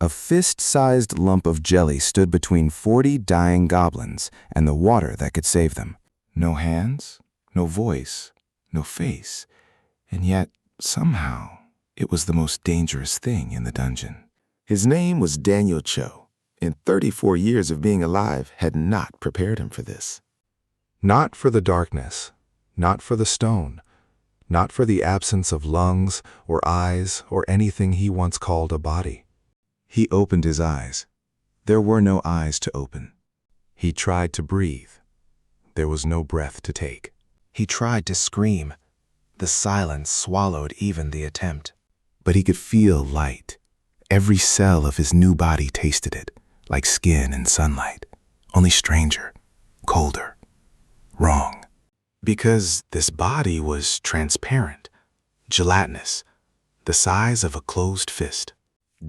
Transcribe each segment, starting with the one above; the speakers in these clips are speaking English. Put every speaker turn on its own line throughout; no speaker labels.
A fist-sized lump of jelly stood between 40 dying goblins and the water that could save them. No hands, no voice, no face, and yet, somehow, it was the most dangerous thing in the dungeon. His name was Daniel Cho, and 34 years of being alive had not prepared him for this.
Not for the darkness, not for the stone, not for the absence of lungs or eyes or anything he once called a body.
He opened his eyes. There were no eyes to open.
He tried to breathe. There was no breath to take.
He tried to scream. The silence swallowed even the attempt.
But he could feel light. Every cell of his new body tasted it, like skin in sunlight, only stranger, colder, wrong.
Because this body was transparent, gelatinous, the size of a closed fist.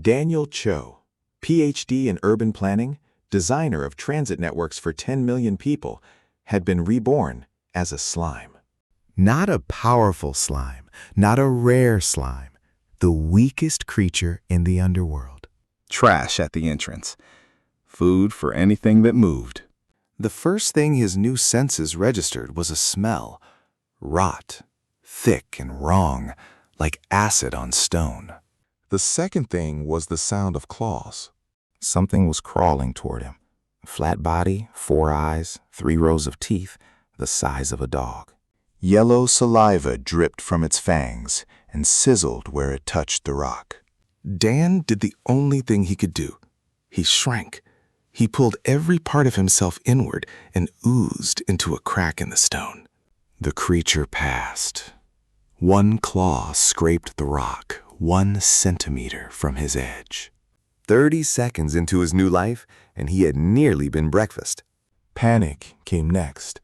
Daniel Cho, PhD in urban planning, designer of transit networks for 10 million people, had been reborn as a slime.
Not a powerful slime, not a rare slime, the weakest creature in the underworld.
Trash at the entrance. Food for anything that moved. The first thing his new senses registered was a smell. Rot, thick and wrong, like acid on stone.
The second thing was the sound of claws.
Something was crawling toward him. A flat body, 4 eyes, 3 rows of teeth, the size of a dog. Yellow saliva dripped from its fangs and sizzled where it touched the rock. Dan did the only thing he could do. He shrank. He pulled every part of himself inward and oozed into a crack in the stone. The creature passed. One claw scraped the rock 1 centimeter from his edge. 30 seconds into his new life, and he had nearly been breakfast.
Panic came next,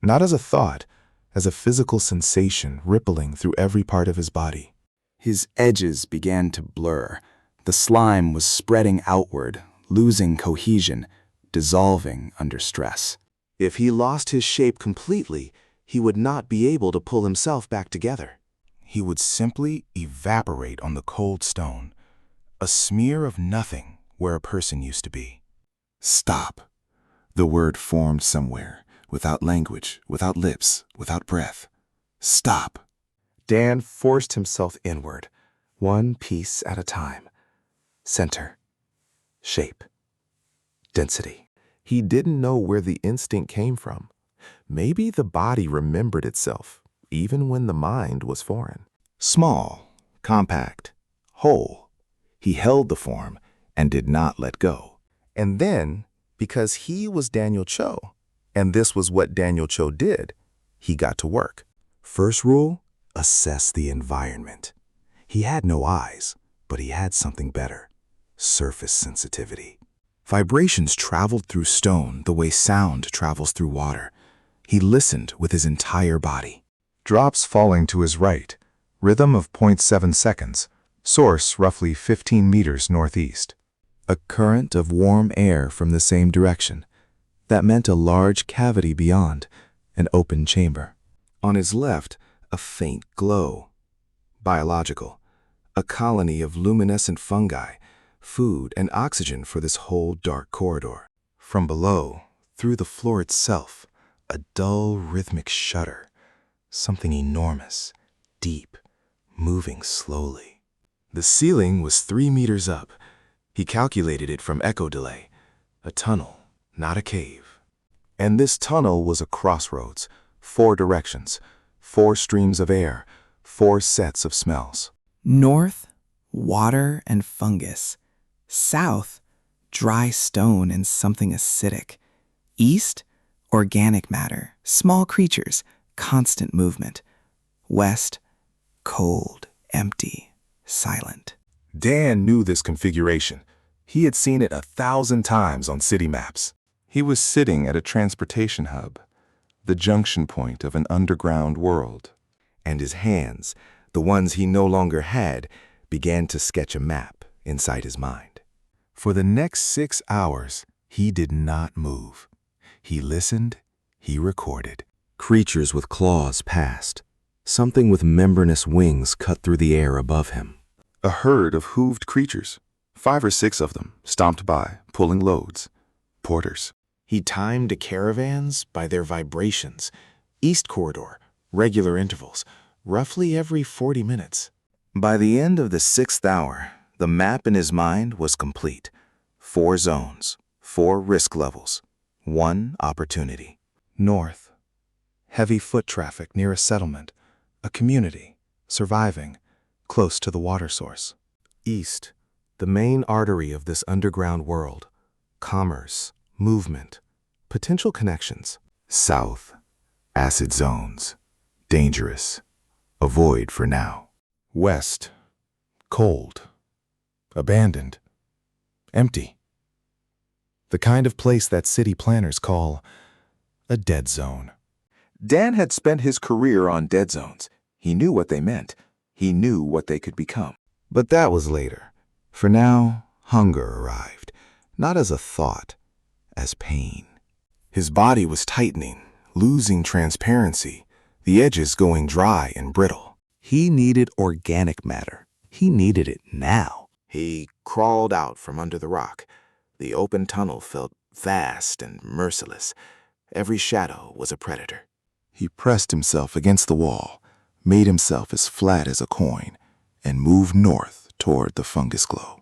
not as a thought, as a physical sensation rippling through every part of his body.
His edges began to blur. The slime was spreading outward, losing cohesion, dissolving under stress. If he lost his shape completely, he would not be able to pull himself back together. He would simply evaporate on the cold stone, a smear of nothing where a person used to be. Stop. The word formed somewhere, without language, without lips, without breath. Stop. Dan forced himself inward, one piece at a time. Center. Shape. Density. He didn't know where the instinct came from. Maybe the body remembered itself, even when the mind was foreign. Small, compact, whole. He held the form and did not let go. And then, because he was Daniel Cho, and this was what Daniel Cho did, he got to work. First rule, assess the environment. He had no eyes, but he had something better. Surface sensitivity. Vibrations traveled through stone the way sound travels through water. He listened with his entire body.
Drops falling to his right, rhythm of 0.7 seconds, source roughly 15 meters northeast.
A current of warm air from the same direction. That meant a large cavity beyond, an open chamber. On his left, a faint glow. Biological. A colony of luminescent fungi, food and oxygen for this whole dark corridor. From below, through the floor itself, a dull rhythmic shudder. Something enormous, deep, moving slowly. The ceiling was 3 meters up. He calculated it from echo delay. A tunnel, not a cave. And this tunnel was a crossroads, 4 directions, 4 streams of air, 4 sets of smells.
North, water and fungus. South, dry stone and something acidic. East, organic matter, small creatures, constant movement. West, cold, empty, silent.
Dan knew this configuration. He had seen it 1,000 times on city maps. He was sitting at a transportation hub, the junction point of an underground world. And his hands, the ones he no longer had, began to sketch a map inside his mind. For the next 6 hours, he did not move. He listened, he recorded. Creatures with claws passed. Something with membranous wings cut through the air above him. A herd of hooved creatures, 5 or 6 of them stomped by, pulling loads. Porters.
He timed the caravans by their vibrations. East corridor, regular intervals, roughly every 40 minutes.
By the end of the 6th hour, the map in his mind was complete. 4 zones, 4 risk levels, 1 opportunity.
North. Heavy foot traffic near a settlement, a community, surviving, close to the water source.
East, the main artery of this underground world. Commerce, movement, potential connections.
South. Acid zones. Dangerous. Avoid for now.
West. Cold. Abandoned. Empty. The kind of place that city planners call a dead zone.
Dan had spent his career on dead zones. He knew what they meant. He knew what they could become.
But that was later. For now, hunger arrived, not as a thought, as pain.
His body was tightening, losing transparency, the edges going dry and brittle.
He needed organic matter. He needed it now.
He crawled out from under the rock. The open tunnel felt vast and merciless. Every shadow was a predator.
He pressed himself against the wall, made himself as flat as a coin, and moved north toward the fungus glow.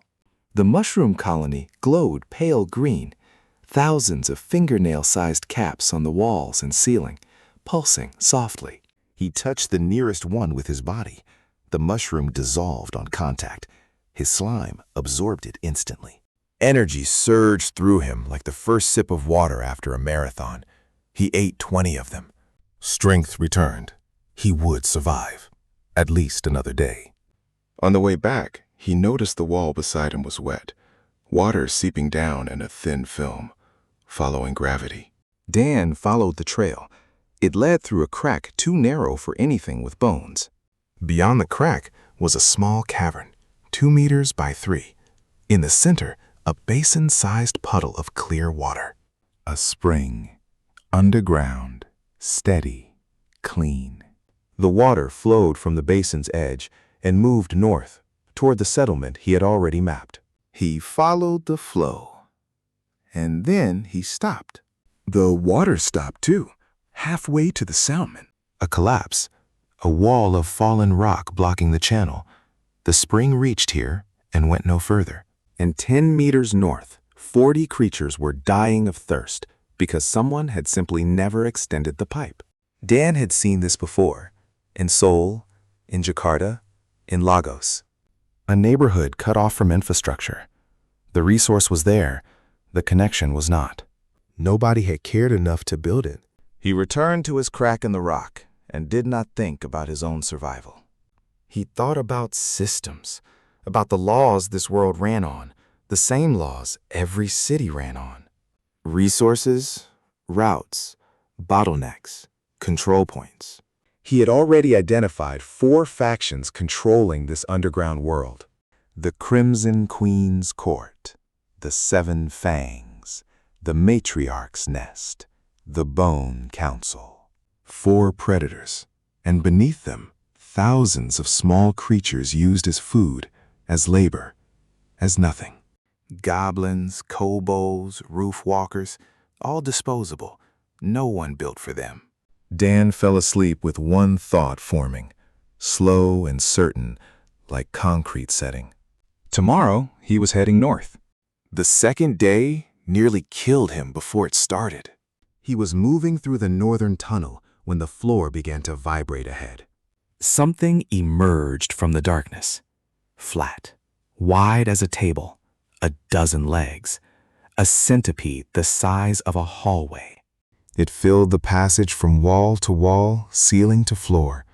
The mushroom colony glowed pale green, thousands of fingernail-sized caps on the walls and ceiling, pulsing softly. He touched the nearest one with his body. The mushroom dissolved on contact. His slime absorbed it instantly.
Energy surged through him like the first sip of water after a marathon. He ate 20 of them. Strength returned. He would survive. At least another day.
On the way back, he noticed the wall beside him was wet, water seeping down in a thin film, following gravity.
Dan followed the trail. It led through a crack too narrow for anything with bones.
Beyond the crack was a small cavern, 2 meters by 3. In the center, a basin-sized puddle of clear water.
A spring, underground, steady, clean.
The water flowed from the basin's edge and moved north, toward the settlement he had already mapped.
He followed the flow, and then he stopped. The water stopped too, halfway to the salmon.
A collapse, a wall of fallen rock blocking the channel. The spring reached here and went no further.
And 10 meters north, 40 creatures were dying of thirst because someone had simply never extended the pipe. Dan had seen this before, in Seoul, in Jakarta, in Lagos. A neighborhood cut off from infrastructure. The resource was there, the connection was not. Nobody had cared enough to build it. He returned to his crack in the rock and did not think about his own survival. He thought about systems, about the laws this world ran on, the same laws every city ran on. Resources, routes, bottlenecks, control points. He had already identified 4 factions controlling this underground world. The Crimson Queen's Court, the 7 Fangs, the Matriarch's Nest, the Bone Council.
4 predators, and beneath them, thousands of small creatures used as food, as labor, as nothing.
Goblins, kobolds, roof walkers, all disposable. No one built for them.
Dan fell asleep with one thought forming, slow and certain, like concrete setting. Tomorrow, he was heading north.
The second day nearly killed him before it started. He was moving through the northern tunnel when the floor began to vibrate ahead. Something emerged from the darkness. Flat, wide as a table, a dozen legs, a centipede the size of a hallway.
It filled the passage from wall to wall, ceiling to floor.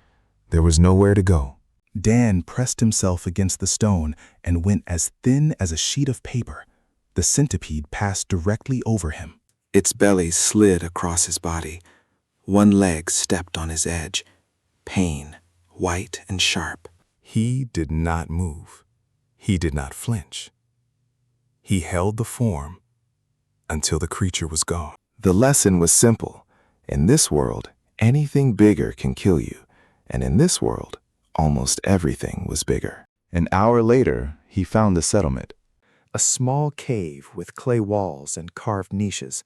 There was nowhere to go.
Dan pressed himself against the stone and went as thin as a sheet of paper. The centipede passed directly over him.
Its belly slid across his body. One leg stepped on his edge. Pain, white and sharp.
He did not move. He did not flinch. He held the form until the creature was gone.
The lesson was simple. In this world, anything bigger can kill you, and in this world, almost everything was bigger.
An hour later, he found the settlement.
A small cave with clay walls and carved niches.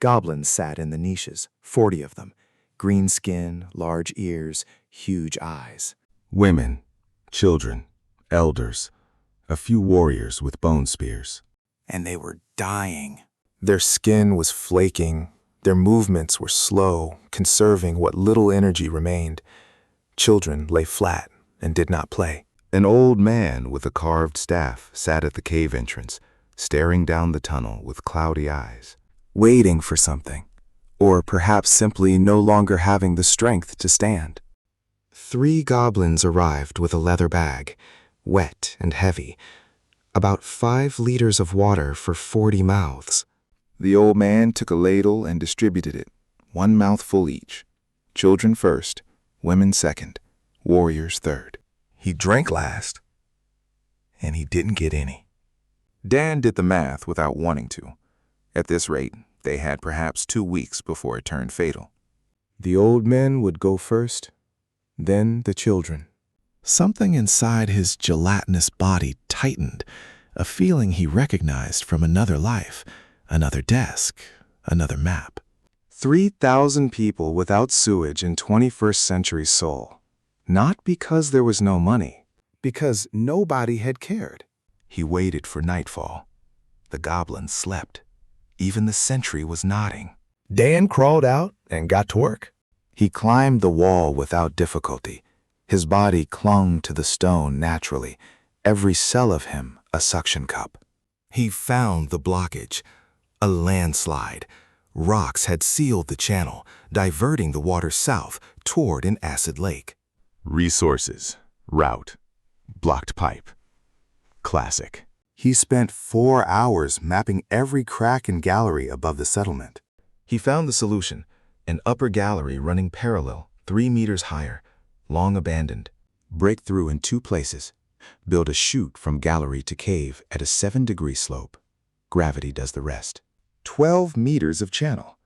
Goblins sat in the niches, 40 of them. Green skin, large ears, huge eyes.
Women, children, elders, a few warriors with bone spears.
And they were dying.
Their skin was flaking. Their movements were slow, conserving what little energy remained. Children lay flat and did not play.
An old man with a carved staff sat at the cave entrance, staring down the tunnel with cloudy eyes.
Waiting for something, or perhaps simply no longer having the strength to stand.
3 goblins arrived with a leather bag, wet and heavy, about 5 liters of water for 40 mouths.
The old man took a ladle and distributed it, 1 mouthful each. Children first, women second, warriors third.
He drank last, and he didn't get any.
Dan did the math without wanting to. At this rate, they had perhaps 2 weeks before it turned fatal.
The old men would go first, then the children.
Something inside his gelatinous body tightened, a feeling he recognized from another life, another desk, another map.
3,000 people without sewage in 21st century Seoul. Not because there was no money, because nobody had cared.
He waited for nightfall. The goblins slept. Even the sentry was nodding. Dan crawled out and got to work.
He climbed the wall without difficulty. His body clung to the stone naturally, every cell of him a suction cup.
He found the blockage, a landslide. Rocks had sealed the channel, diverting the water south toward an acid lake.
Resources, route, blocked pipe. Classic.
He spent 4 hours mapping every crack and gallery above the settlement.
He found the solution, an upper gallery running parallel, 3 meters higher, long abandoned.
Break through in 2 places. Build a chute from gallery to cave at a 7-degree slope. Gravity does the rest. 12 meters of channel.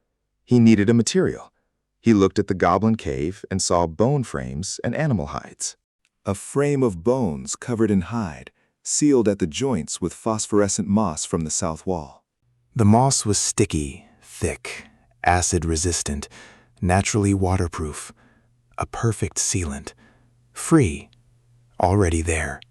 He needed a material. He looked at the goblin cave and saw bone frames and animal hides. A frame of bones covered in hide, sealed at the joints with phosphorescent moss from the south wall. The moss was sticky, thick, acid-resistant, naturally waterproof, a perfect sealant, free, already there.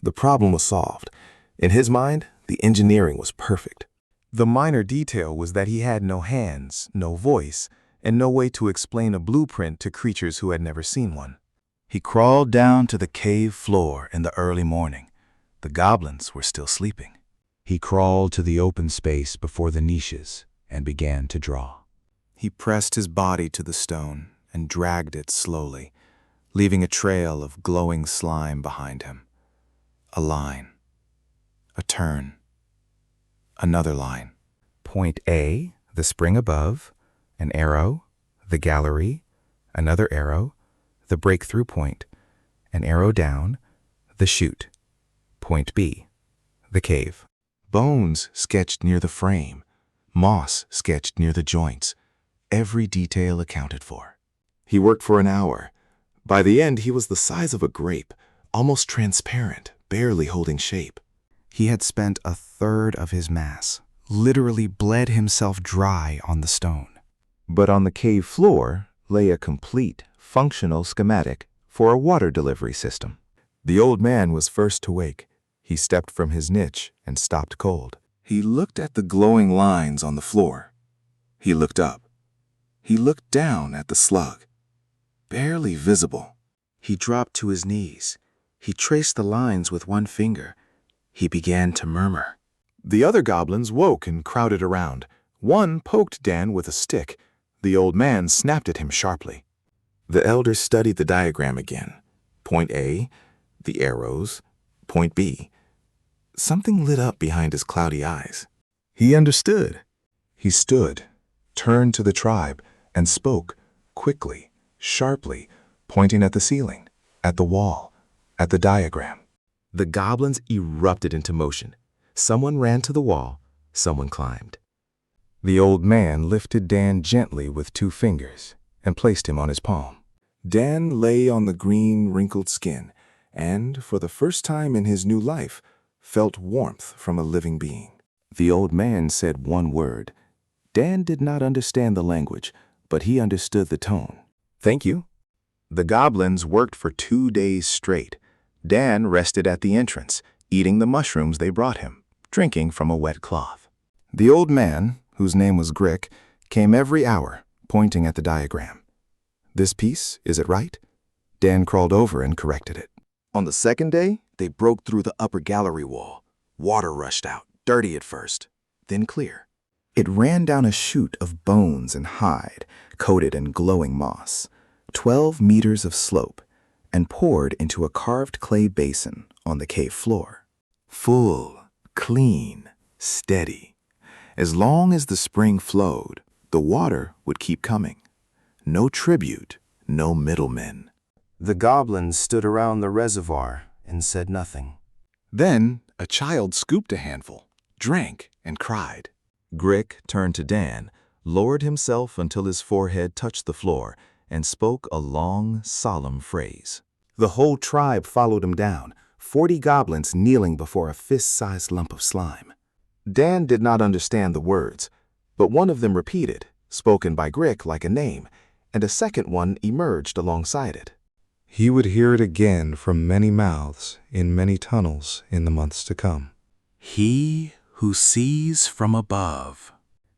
The problem was solved. In his mind, the engineering was perfect. The minor detail was that he had no hands, no voice, and no way to explain a blueprint to creatures who had never seen one. He crawled down to the cave floor in the early morning. The goblins were still sleeping. He crawled to the open space before the niches and began to draw. He pressed his body to the stone and dragged it slowly, leaving a trail of glowing slime behind him. A line. A turn. Another line. Point A, the spring above, an arrow, the gallery, another arrow, the breakthrough point, an arrow down, the chute. Point B, the cave. Bones sketched near the frame, moss sketched near the joints, every detail accounted for. He worked for an hour. By the end, he was the size of a grape, almost transparent, barely holding shape. He had spent 1/3 of his mass, literally bled himself dry on the stone. But on the cave floor lay a complete, functional schematic for a water delivery system. The old man was first to wake. He stepped from his niche and stopped cold. He looked at the glowing lines on the floor. He looked up. He looked down at the slug. Barely visible. He dropped to his knees. He traced the lines with one finger. He began to murmur. The other goblins woke and crowded around. One poked Dan with a stick. The old man snapped at him sharply. The elder studied the diagram again. Point A, the arrows, point B. Something lit up behind his cloudy eyes. He understood. He stood, turned to the tribe, and spoke, quickly, sharply, pointing at the ceiling, at the wall, at the diagram. The goblins erupted into motion. Someone ran to the wall, someone climbed. The old man lifted Dan gently with 2 fingers and placed him on his palm. Dan lay on the green, wrinkled skin and, for the first time in his new life, felt warmth from a living being.
The old man said one word. Dan did not understand the language, but he understood the tone.
Thank you. The goblins worked for 2 days straight. Dan rested at the entrance, eating the mushrooms they brought him, drinking from a wet cloth. The old man, whose name was Grick, came every hour, pointing at the diagram. This piece, is it right? Dan crawled over and corrected it.
On the second day, they broke through the upper gallery wall. Water rushed out, dirty at first, then clear.
It ran down a chute of bones and hide, coated in glowing moss, 12 meters of slope, and poured into a carved clay basin on the cave floor.
Full, clean, steady. As long as the spring flowed, the water would keep coming. No tribute, no middlemen.
The goblins stood around the reservoir and said nothing.
Then a child scooped a handful, drank, and cried.
Grick turned to Dan, lowered himself until his forehead touched the floor, and spoke a long, solemn phrase.
The whole tribe followed him down, 40 goblins kneeling before a fist-sized lump of slime. Dan did not understand the words, but one of them repeated, spoken by Grick like a name, and a second one emerged alongside it.
He would hear it again from many mouths in many tunnels in the months to come.
He who sees from above.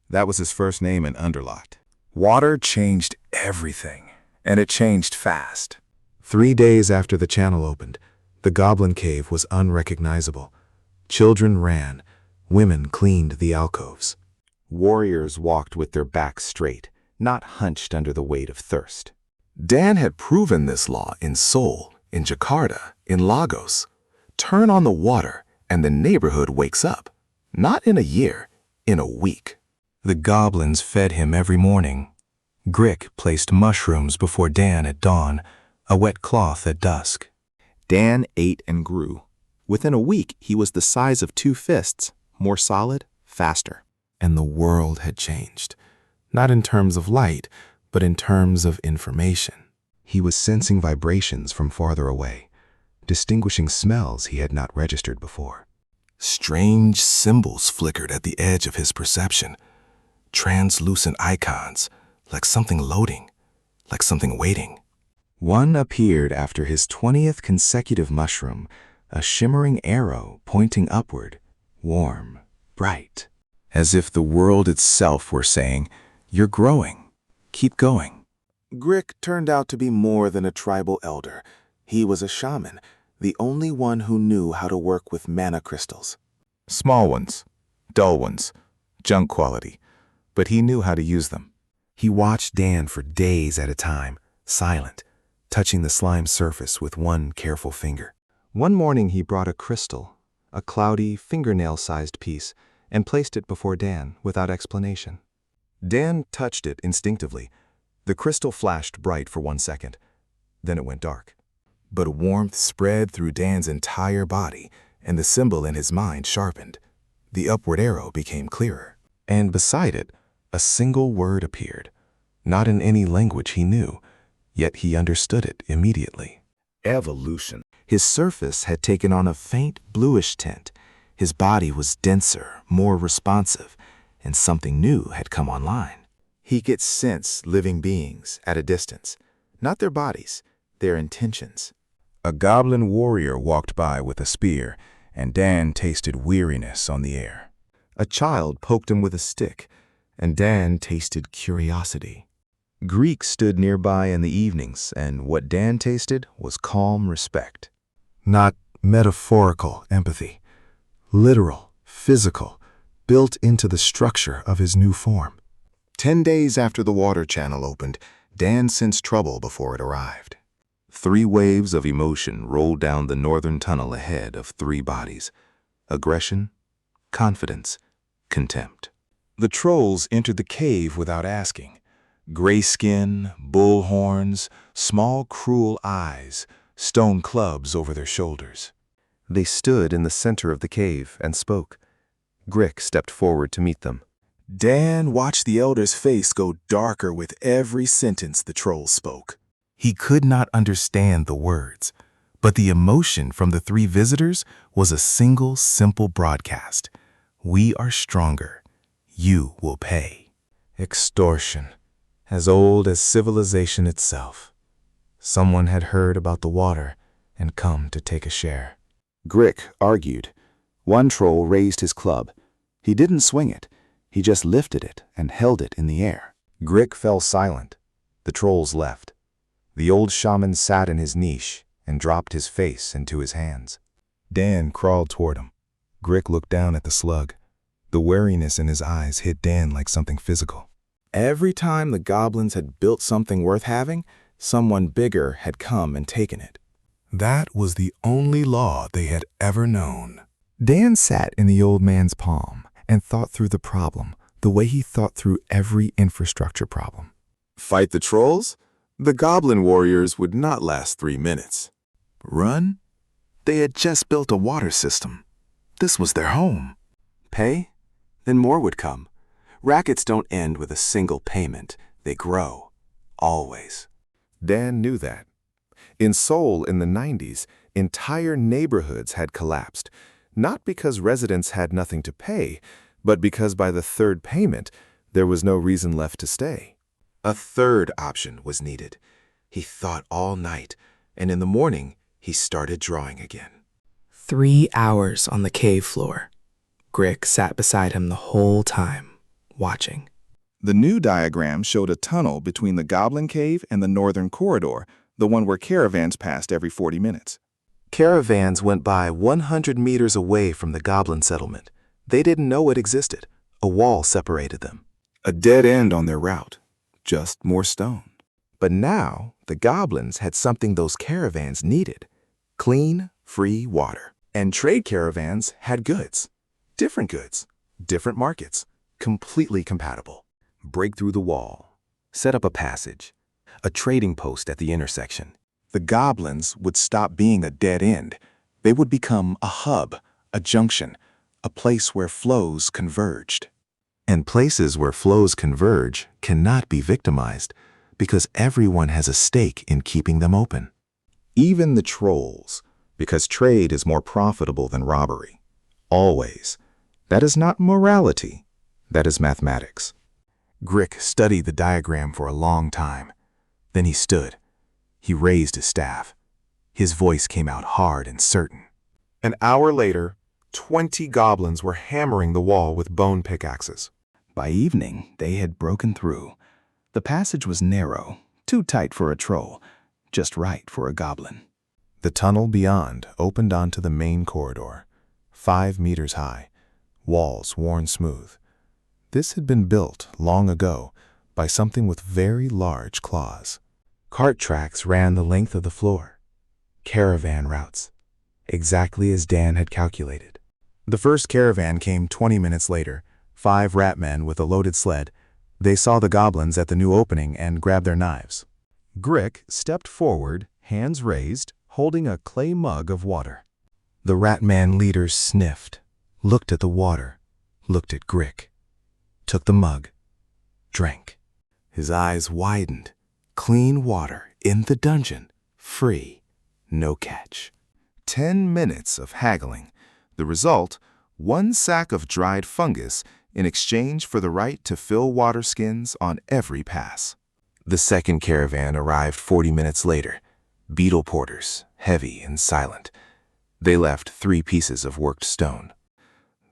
That was his first name in Underlock. Water changed everything, and it changed fast.
3 days after the channel opened, the goblin cave was unrecognizable. Children ran, women cleaned the alcoves.
Warriors walked with their backs straight, not hunched under the weight of thirst.
Dan had proven this law in Seoul, in Jakarta, in Lagos. Turn on the water, and the neighborhood wakes up. Not in a year, in a week.
The goblins fed him every morning. Grick placed mushrooms before Dan at dawn, a wet cloth at dusk.
Dan ate and grew. Within a week, he was the size of 2 fists, more solid, faster.
And the world had changed. Not in terms of light, but in terms of information.
He was sensing vibrations from farther away, distinguishing smells he had not registered before.
Strange symbols flickered at the edge of his perception. Translucent icons, like something loading, like something waiting.
One appeared after his 20th consecutive mushroom, a shimmering arrow pointing upward, warm, bright, as if the world itself were saying, "You're growing. Keep going."
Grick turned out to be more than a tribal elder. He was a shaman, the only one who knew how to work with mana crystals. Small ones, dull ones, junk quality, but he knew how to use them.
He watched Dan for days at a time, silent, touching the slime surface with one careful finger. One morning he brought a crystal, a cloudy, fingernail-sized piece, and placed it before Dan without explanation. Dan touched it instinctively. The crystal flashed bright for 1 second. Then it went dark.
But warmth spread through Dan's entire body, and the symbol in his mind sharpened. The upward arrow became clearer.
And beside it, a single word appeared, not in any language he knew, yet he understood it immediately.
Evolution. His surface had taken on a faint bluish tint. His body was denser, more responsive, and something new had come online. He could sense living beings at a distance, not their bodies, their intentions.
A goblin warrior walked by with a spear, and Dan tasted weariness on the air.
A child poked him with a stick, and Dan tasted curiosity.
Greek stood nearby in the evenings, and what Dan tasted was calm respect.
Not metaphorical empathy, literal, physical, built into the structure of his new form.
10 days after the water channel opened, Dan sensed trouble before it arrived.
3 waves of emotion rolled down the northern tunnel ahead of 3 bodies: aggression, confidence, contempt.
The trolls entered the cave without asking. Gray skin, bull horns, small cruel eyes, stone clubs over their shoulders.
They stood in the center of the cave and spoke. Grick stepped forward to meet them.
Dan watched the elder's face go darker with every sentence the troll spoke. He could not understand the words,
But the emotion from the three visitors was a single, simple broadcast. We are stronger. You will pay.
Extortion, as old as civilization itself. Someone had heard about the water and come to take a share.
Grick argued. One troll raised his club. He didn't swing it. He just lifted it and held it in the air.
Grick fell silent. The trolls left. The old shaman sat in his niche and dropped his face into his hands.
Dan crawled toward him. Grick looked down at the slug. The wariness in his eyes hit Dan like something physical.
Every time the goblins had built something worth having, someone bigger had come and taken it.
That was the only law they had ever known.
Dan sat in the old man's palm and thought through the problem the way he thought through every infrastructure problem.
Fight the trolls? The goblin warriors would not last 3 minutes. Run? They had just built a water system. This was their home.
Pay? Then more would come. Rackets don't end with a single payment. They grow. Always.
Dan knew that. In Seoul in the 90s, entire neighborhoods had collapsed, not because residents had nothing to pay, but because by the third payment, there was no reason left to stay.
A third option was needed. He thought all night, and in the morning, he started drawing again.
3 hours on the cave floor. Grick sat beside him the whole time, watching.
The new diagram showed a tunnel between the Goblin Cave and the northern corridor, the one where caravans passed every 40 minutes.
Caravans went by 100 meters away from the goblin settlement. They didn't know it existed. A wall separated them.
A dead end on their route. Just more stone.
But now, the goblins had something those caravans needed. Clean, free water. And trade caravans had goods. Different goods. Different markets. Completely compatible.
Break through the wall. Set up a passage. A trading post at the intersection.
The goblins would stop being a dead end. They would become a hub, a junction, a place where flows converged.
And places where flows converge cannot be victimized because everyone has a stake in keeping them open.
Even the trolls, because trade is more profitable than robbery. Always. That is not morality. That is mathematics.
Grick studied the diagram for a long time. Then he stood. He raised his staff. His voice came out hard and certain.
An hour later, 20 goblins were hammering the wall with bone pickaxes.
By evening, they had broken through. The passage was narrow, too tight for a troll, just right for a goblin.
The tunnel beyond opened onto the main corridor, 5 meters high, walls worn smooth. This had been built long ago by something with very large claws.
Cart tracks ran the length of the floor. Caravan routes, exactly as Dan had calculated.
The first caravan came 20 minutes later, 5 rat men with a loaded sled. They saw the goblins at the new opening and grabbed their knives. Grick stepped forward, hands raised, holding a clay mug of water.
The rat man leaders sniffed, looked at the water, looked at Grick, took the mug, drank.
His eyes widened. Clean water in the dungeon. Free. No catch.
10 minutes of haggling. The result, 1 sack of dried fungus in exchange for the right to fill water skins on every pass.
The second caravan arrived 40 minutes later. Beetle porters, heavy and silent. They left 3 pieces of worked stone.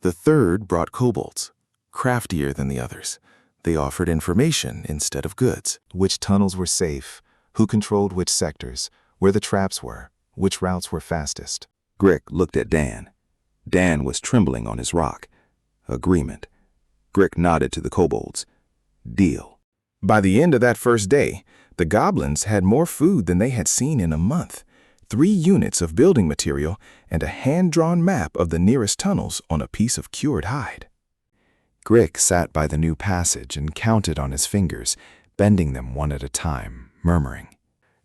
The third brought kobolds, craftier than the others. They offered information instead of goods.
Which tunnels were safe, who controlled which sectors, where the traps were, which routes were fastest.
Grick looked at Dan. Dan was trembling on his rock. Agreement. Grick nodded to the kobolds. Deal.
By the end of that first day, the goblins had more food than they had seen in a month. 3 units of building material and a hand-drawn map of the nearest tunnels on a piece of cured hide.
Grick sat by the new passage and counted on his fingers, bending them one at a time, murmuring.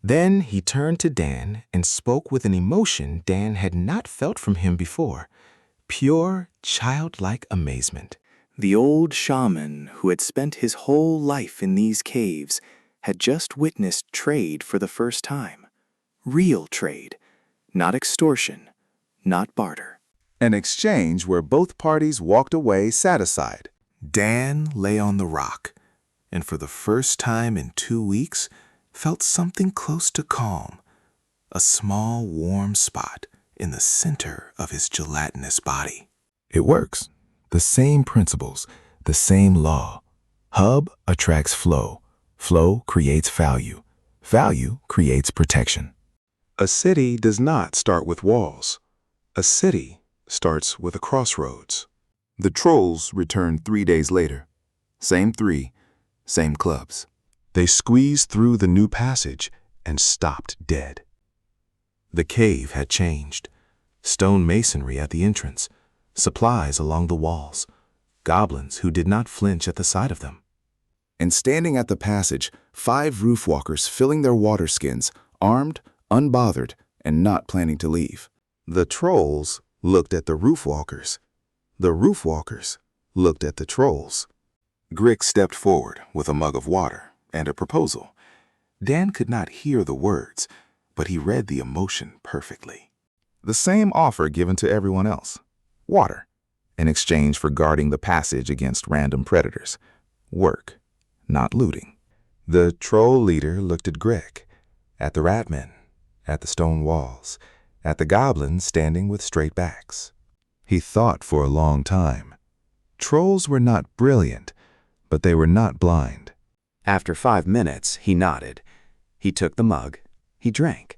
Then he turned to Dan and spoke with an emotion Dan had not felt from him before. Pure, childlike amazement. The old shaman who had spent his whole life in these caves had just witnessed trade for the first time. Real trade.
not extortion, not barter.
An exchange where both parties walked away satisfied.
Dan lay on the rock, and for the first time in 2 weeks, felt something close to calm, a small warm spot in the center of his gelatinous body.
It works. The same principles, the same law. Hub attracts flow. Flow creates value. Value creates protection.
A city does not start with walls. A city starts with a crossroads.
The trolls returned 3 days later. Same 3, same clubs.
They squeezed through the new passage and stopped dead. The cave had changed. Stone masonry at the entrance, supplies along the walls, goblins who did not flinch at the sight of them.
And standing at the passage, 5 roofwalkers filling their water skins, armed, unbothered, and not planning to leave.
The trolls looked at the roofwalkers. The roofwalkers looked at the trolls. Grick stepped forward with a mug of water and a proposal. Dan could not hear the words, but he read the emotion perfectly.
The same offer given to everyone else. Water, in exchange for guarding the passage against random predators. Work, not looting.
The troll leader looked at Grick, at the ratmen, at the stone walls, at the goblins standing with straight backs. He thought for a long time. Trolls were not brilliant, but they were not blind.
After 5 minutes, he nodded. He took the mug. He drank.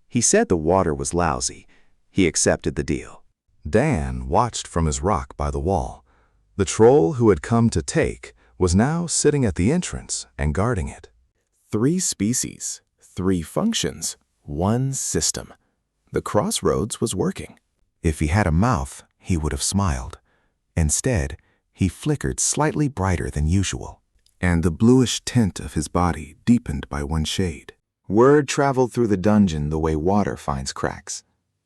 He said the water was lousy. He accepted the deal.
Dan watched from his rock by the wall. The troll who had come to take was now sitting at the entrance and guarding it.
3 species, 3 functions, 1 system. The crossroads was working.
If he had a mouth, he would have smiled. Instead, he flickered slightly brighter than usual, and the bluish tint of his body deepened by 1 shade. Word traveled through the dungeon the way water finds cracks.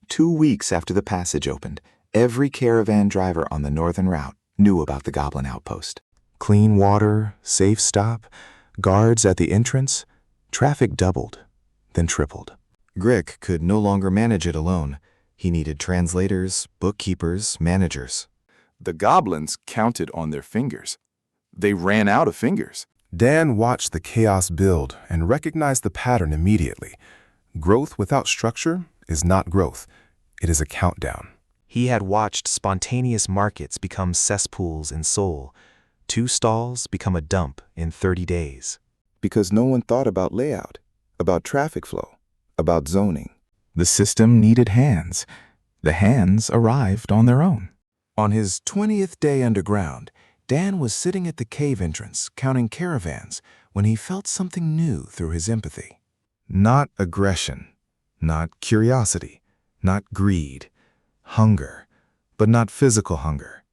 2 weeks after the passage opened, every caravan driver on the northern route knew about the goblin outpost.
Clean water, safe stop, guards at the entrance. Traffic doubled, then tripled.
Grick could no longer manage it alone. He needed translators, bookkeepers, managers.
The goblins counted on their fingers. They ran out of fingers.
Dan watched the chaos build and recognized the pattern immediately. Growth without structure is not growth. It is a countdown.
He had watched spontaneous markets become cesspools in Seoul. 2 stalls become a dump in 30 days.
Because no one thought about layout, about traffic flow, about zoning.
The system needed hands. The hands arrived on their own. On his 20th day underground, Dan was sitting at the cave entrance counting caravans when he felt something new through his empathy. Not aggression, not curiosity, not greed, hunger, but not physical hunger.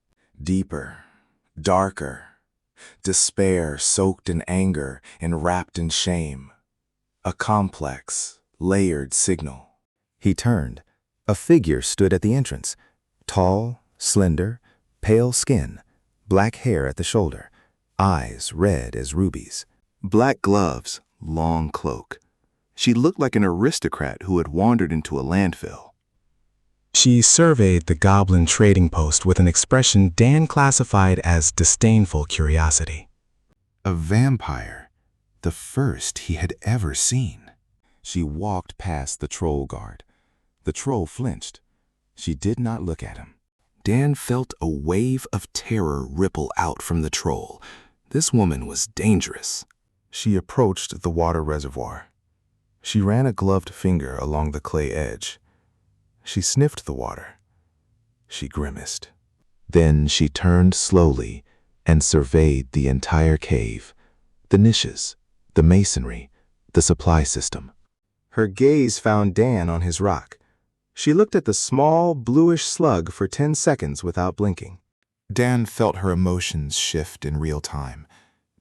Deeper, darker, despair soaked in anger and wrapped in shame. A complex, layered signal.
He turned. A figure stood at the entrance. Tall, slender, pale skin, black hair at the shoulder, eyes red as rubies.
Black gloves, long cloak. She looked like an aristocrat who had wandered into a landfill. She surveyed the goblin trading post with an expression Dan classified as disdainful curiosity. A vampire, the first he had ever seen.
She walked past the troll guard. The troll flinched. She did not look at him.
Dan felt a wave of terror ripple out from the troll. This woman was dangerous. She approached the water reservoir. She ran a gloved finger along the clay edge. She sniffed the water. She grimaced. Then she turned slowly and surveyed the entire cave, the niches, the masonry, the supply system. Her gaze found Dan on his rock. She looked at the small, bluish slug for 10 seconds without blinking. Dan felt her emotions shift in real time.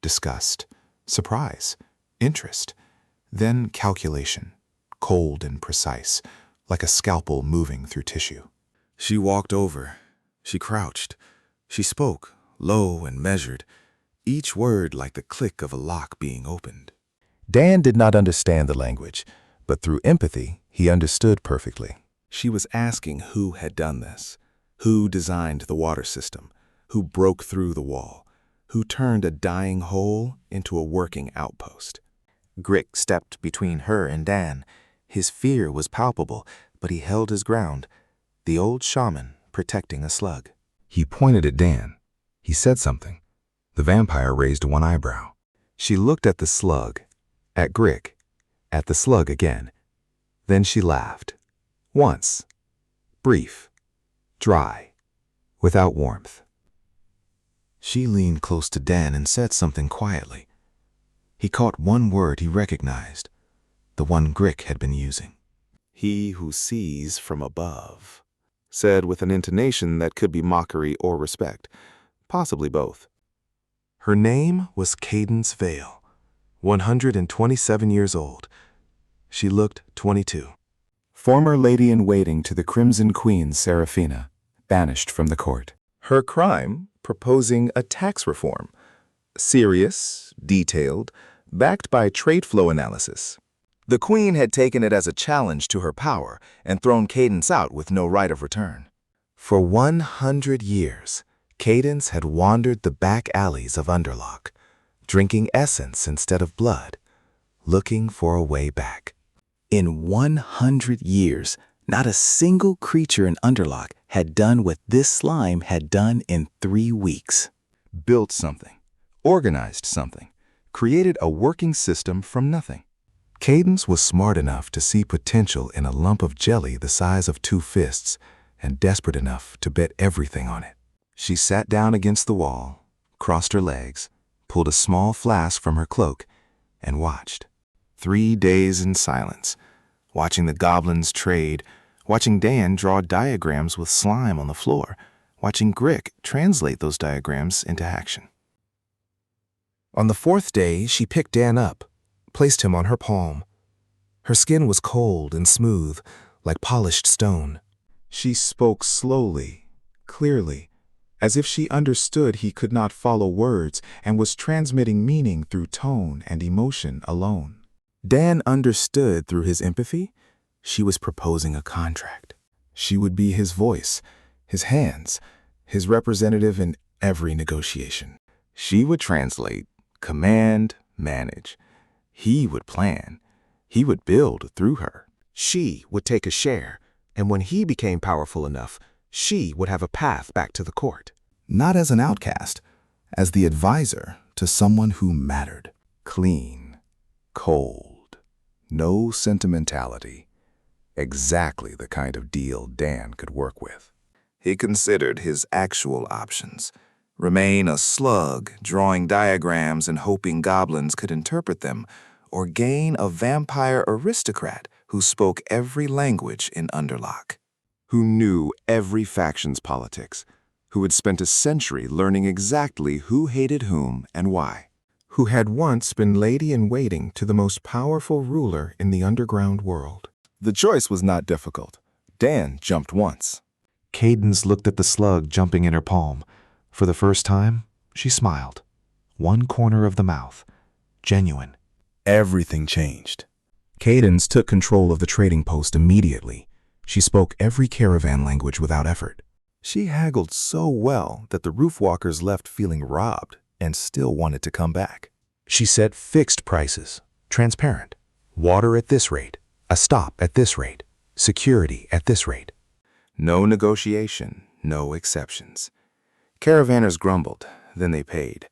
Disgust, surprise, interest, then calculation, cold and precise, like a scalpel moving through tissue. She walked over. She crouched. She spoke, low and measured, each word like the click of a lock being opened. Dan did not understand the language, but through empathy, he understood perfectly. She was asking who had done this, who designed the water system, who broke through the wall, who turned a dying hole into a working outpost.
Grick stepped between her and Dan. His fear was palpable, but he held his ground, the old shaman protecting a slug.
He pointed at Dan. He said something. The vampire raised one eyebrow. She looked at the slug, at Grick, at the slug again. Then she laughed. Once. Brief. Dry. Without warmth. She leaned close to Dan and said something quietly. He caught one word he recognized, the one Grick had been using.
He who sees from above, said with an intonation that could be mockery or respect, possibly both.
Her name was Cadence Veil, 127 years old. She looked 22.
Former lady-in-waiting to the Crimson Queen Seraphina, banished from the court.
Her crime, proposing a tax reform. Serious, detailed, backed by trade flow analysis. The Queen had taken it as a challenge to her power and thrown Cadence out with no right of return.
For 100 years, Cadence had wandered the back alleys of Underlock, drinking essence instead of blood, looking for a way back.
In 100 years, not a single creature in Underlock had done what this slime had done in 3 weeks.
Built something, organized something, created a working system from nothing.
Cadence was smart enough to see potential in a lump of jelly the size of 2 fists and desperate enough to bet everything on it. She sat down against the wall, crossed her legs, pulled a small flask from her cloak, and watched.
3 days in silence, watching the goblins trade, watching Dan draw diagrams with slime on the floor, watching Grick translate those diagrams into action.
On the 4th day, she picked Dan up, placed him on her palm. Her skin was cold and smooth, like polished stone.
She spoke slowly, clearly, as if she understood he could not follow words and was transmitting meaning through tone and emotion alone.
Dan understood through his empathy. She was proposing a contract. She would be his voice, his hands, his representative in every negotiation. She would translate, command, manage. He would plan. He would build through her.
She would take a share, and when he became powerful enough, she would have a path back to the court.
Not as an outcast, as the advisor to someone who mattered. Clean, cold, no sentimentality. Exactly the kind of deal Dan could work with.
He considered his actual options. Remain a slug, drawing diagrams and hoping goblins could interpret them, or gain a vampire aristocrat who spoke every language in Underlock.
Who knew every faction's politics, who had spent a century learning exactly who hated whom and why.
Who had once been lady-in-waiting to the most powerful ruler in the underground world.
The choice was not difficult. Dan jumped once.
Cadence looked at the slug jumping in her palm. For the first time, she smiled. One corner of the mouth. Genuine.
Everything changed. Cadence took control of the trading post immediately. She spoke every caravan language without effort.
She haggled so well that the roofwalkers left feeling robbed and still wanted to come back.
She set fixed prices, transparent. Water at this rate, a stop at this rate, security at this rate.
No negotiation, no exceptions. Caravanners grumbled, then they paid,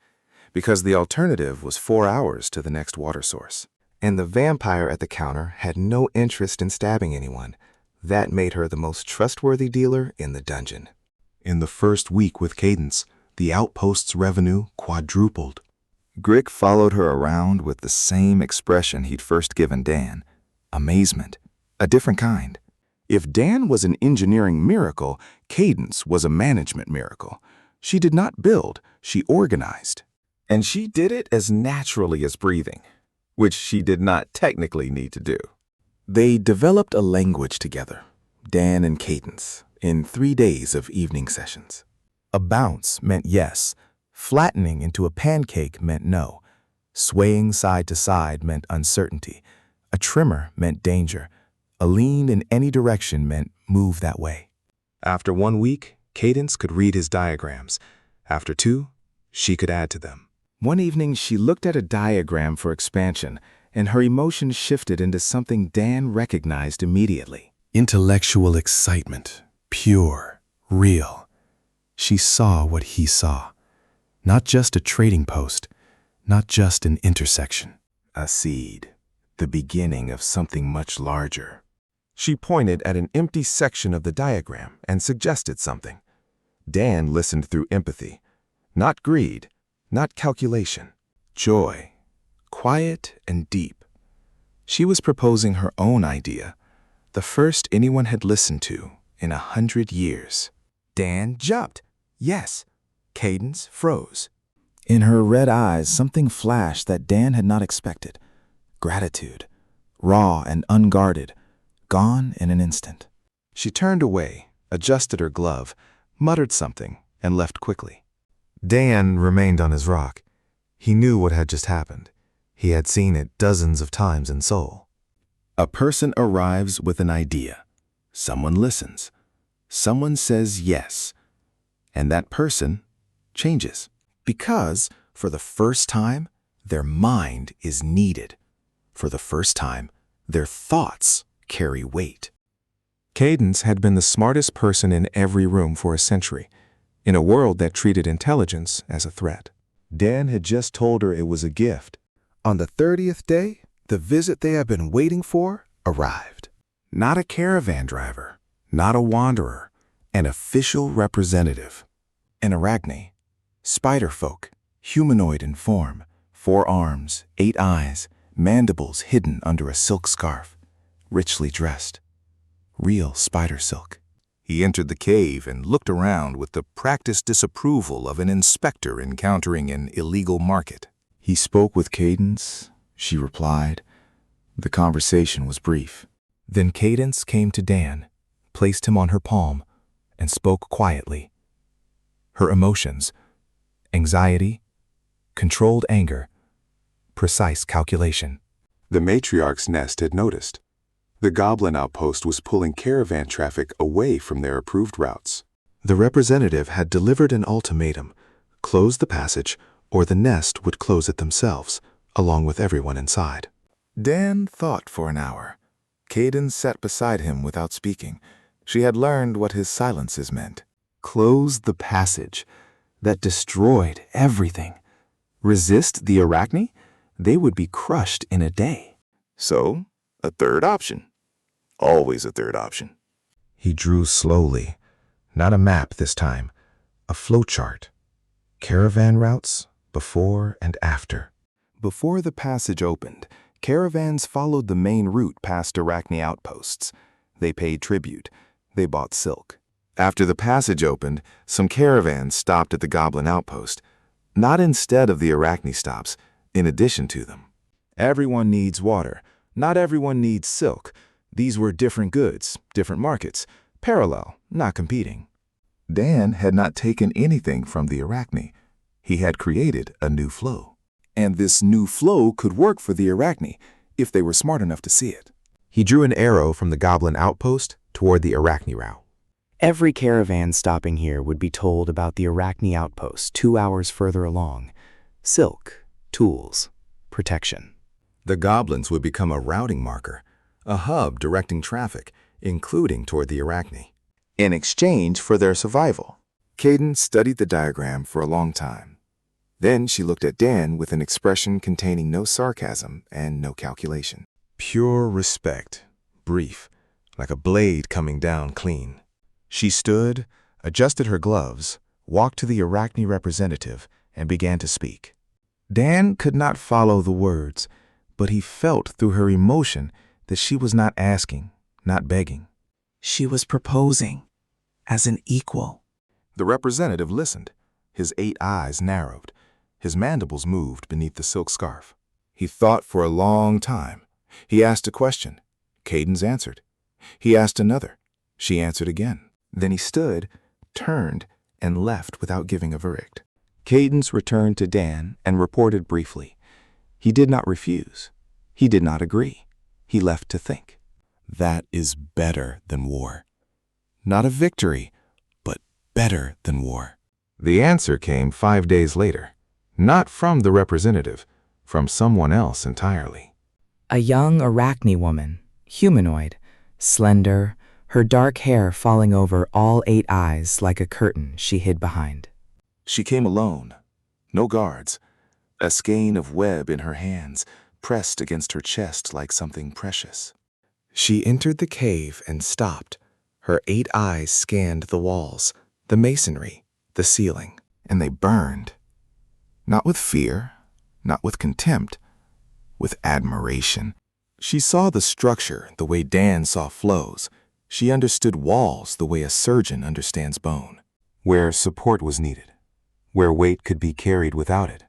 because the alternative was 4 hours to the next water source.
And the vampire at the counter had no interest in stabbing anyone. That made her the most trustworthy dealer in the dungeon.
In the first week with Cadence, the outpost's revenue quadrupled.
Grick followed her around with the same expression he'd first given Dan. Amazement. A different kind.
If Dan was an engineering miracle, Cadence was a management miracle. She did not build, she organized.
And she did it as naturally as breathing, which she did not technically need to do.
They developed a language together, Dan and Cadence, in 3 days of evening sessions. A bounce meant yes, flattening into a pancake meant no, swaying side to side meant uncertainty, a tremor meant danger,
A lean in any direction meant move that way. After 1 week, Cadence could read his diagrams. After 2, she could add to them.
One evening, she looked at a diagram for expansion, and her emotions shifted into something Dan recognized immediately.
Intellectual excitement, pure, real. She saw what he saw. Not just a trading post, not just an intersection.
A seed, the beginning of something much larger.
She pointed at an empty section of the diagram and suggested something. Dan listened through empathy. Not greed, not calculation. Joy, quiet and deep. She was proposing her own idea, the first anyone had listened to in 100 years.
Dan jumped. Yes. Cadence froze. In her red eyes, something flashed that Dan had not expected. Gratitude, raw and unguarded, gone in an instant.
She turned away, adjusted her glove, muttered something, and left quickly. Dan remained on his rock. He knew what had just happened. He had seen it dozens of times in Seoul.
A person arrives with an idea. Someone listens. Someone says yes. And that person changes. Because, for the first time, their mind is needed. For the first time, their thoughts carry weight.
Cadence had been the smartest person in every room for a century, in a world that treated intelligence as a threat.
Dan had just told her it was a gift. On the 30th day, the visit they had been waiting for arrived. Not a caravan driver, not a wanderer, an official representative. An arachne, spider folk, humanoid in form, 4 arms, 8 eyes, mandibles hidden under a silk scarf, richly dressed. Real spider silk.
He entered the cave and looked around with the practiced disapproval of an inspector encountering an illegal market.
He spoke with Cadence. She replied. The conversation was brief.
Then Cadence came to Dan, placed him on her palm, and spoke quietly. Her emotions, anxiety, controlled anger, precise calculation.
The matriarch's nest had noticed. The goblin outpost was pulling caravan traffic away from their approved routes.
The representative had delivered an ultimatum: close the passage, or the nest would close it themselves, along with everyone inside.
Dan thought for an hour. Cadence sat beside him without speaking. She had learned what his silences meant. Close the passage. That destroyed everything. Resist the arachne? They would be crushed in a day.
So, a third option. Always a third option.
He drew slowly. Not a map this time. A flowchart. Caravan routes, before and after.
Before the passage opened, caravans followed the main route past arachne outposts. They paid tribute. They bought silk. After the passage opened, some caravans stopped at the goblin outpost. Not instead of the arachne stops, in addition to them. Everyone needs water. Not everyone needs silk. These were different goods, different markets, parallel, not competing. Dan had not taken anything from the arachne. He had created a new flow. And this new flow could work for the arachne, if they were smart enough to see it.
He drew an arrow from the goblin outpost toward the arachne route.
Every caravan stopping here would be told about the arachne outpost 2 hours further along. Silk, tools, protection.
The goblins would become a routing marker, a hub directing traffic, including toward the arachne.
In exchange for their survival. Cadence studied the diagram for a long time. Then she looked at Dan with an expression containing no sarcasm and no calculation.
Pure respect, brief, like a blade coming down clean. She stood, adjusted her gloves, walked to the arachne representative, and began to speak. Dan could not follow the words, but he felt through her emotion that she was not asking, not begging.
She was proposing, as an equal.
The representative listened. His 8 eyes narrowed. His mandibles moved beneath the silk scarf. He thought for a long time. He asked a question. Cadence answered. He asked another. She answered again. Then he stood, turned, and left without giving a verdict. Cadence returned to Dan and reported briefly. He did not refuse. He did not agree. He left to think. That is better than war. Not a victory, but better than war.
The answer came 5 days later, not from the representative, from someone else entirely.
A young Arachne woman, humanoid, slender, her dark hair falling over all 8 eyes like a curtain she hid behind.
She came alone, no guards, a skein of web in her hands, pressed against her chest like something precious.
She entered the cave and stopped. Her 8 eyes scanned the walls, the masonry, the ceiling.
And they burned. Not with fear, not with contempt, with admiration.
She saw the structure the way Dan saw flows. She understood walls the way a surgeon understands bone.
Where support was needed, where weight could be carried without it,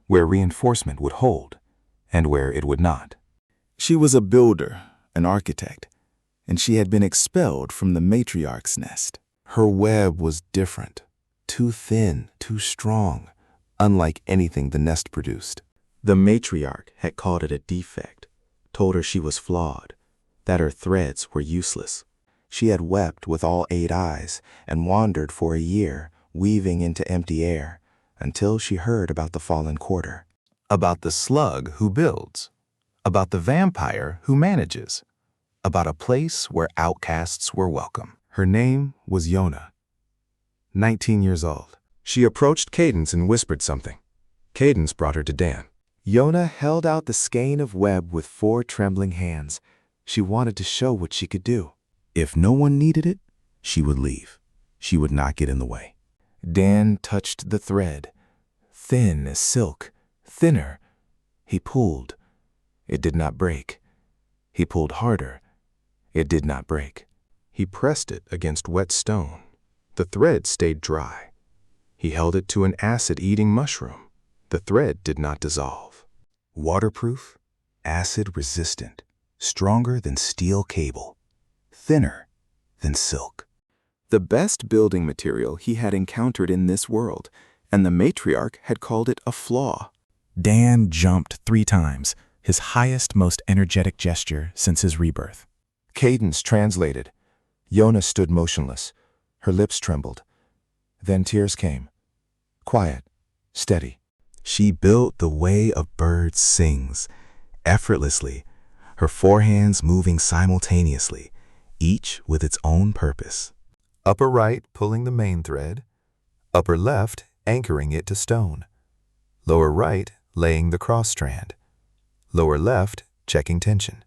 where reinforcement would hold, and where it would not.
She was a builder, an architect, and she had been expelled from the matriarch's nest. Her web was different, too thin, too strong, unlike anything the nest produced. The matriarch had called it a defect, told her she was flawed, that her threads were useless. She had wept with all 8 eyes and wandered for a year, weaving into empty air, until she heard about the fallen quarter.
About the slug who builds, about the vampire who manages, about a place where outcasts were welcome.
Her name was Yona, 19 years old. She approached Cadence and whispered something. Cadence brought her to Dan.
Yona held out the skein of web with 4 trembling hands. She wanted to show what she could do.
If no one needed it, she would leave. She would not get in the way. Dan touched the thread, thin as silk, thinner. He pulled. It did not break. He pulled harder. It did not break.
He pressed it against wet stone. The thread stayed dry. He held it to an acid-eating mushroom. The thread did not dissolve.
Waterproof, acid-resistant, stronger than steel cable, thinner than silk. The best building material he had encountered in this world, and the matriarch had called it a flaw.
Dan jumped 3 times, his highest, most energetic gesture since his rebirth.
Cadence translated. Yona stood motionless. Her lips trembled. Then tears came. Quiet, steady.
She built the way a bird sings, effortlessly, her 4 hands moving simultaneously, each with its own purpose.
Upper right pulling the main thread, upper left anchoring it to stone, lower right laying the cross strand, lower left checking tension.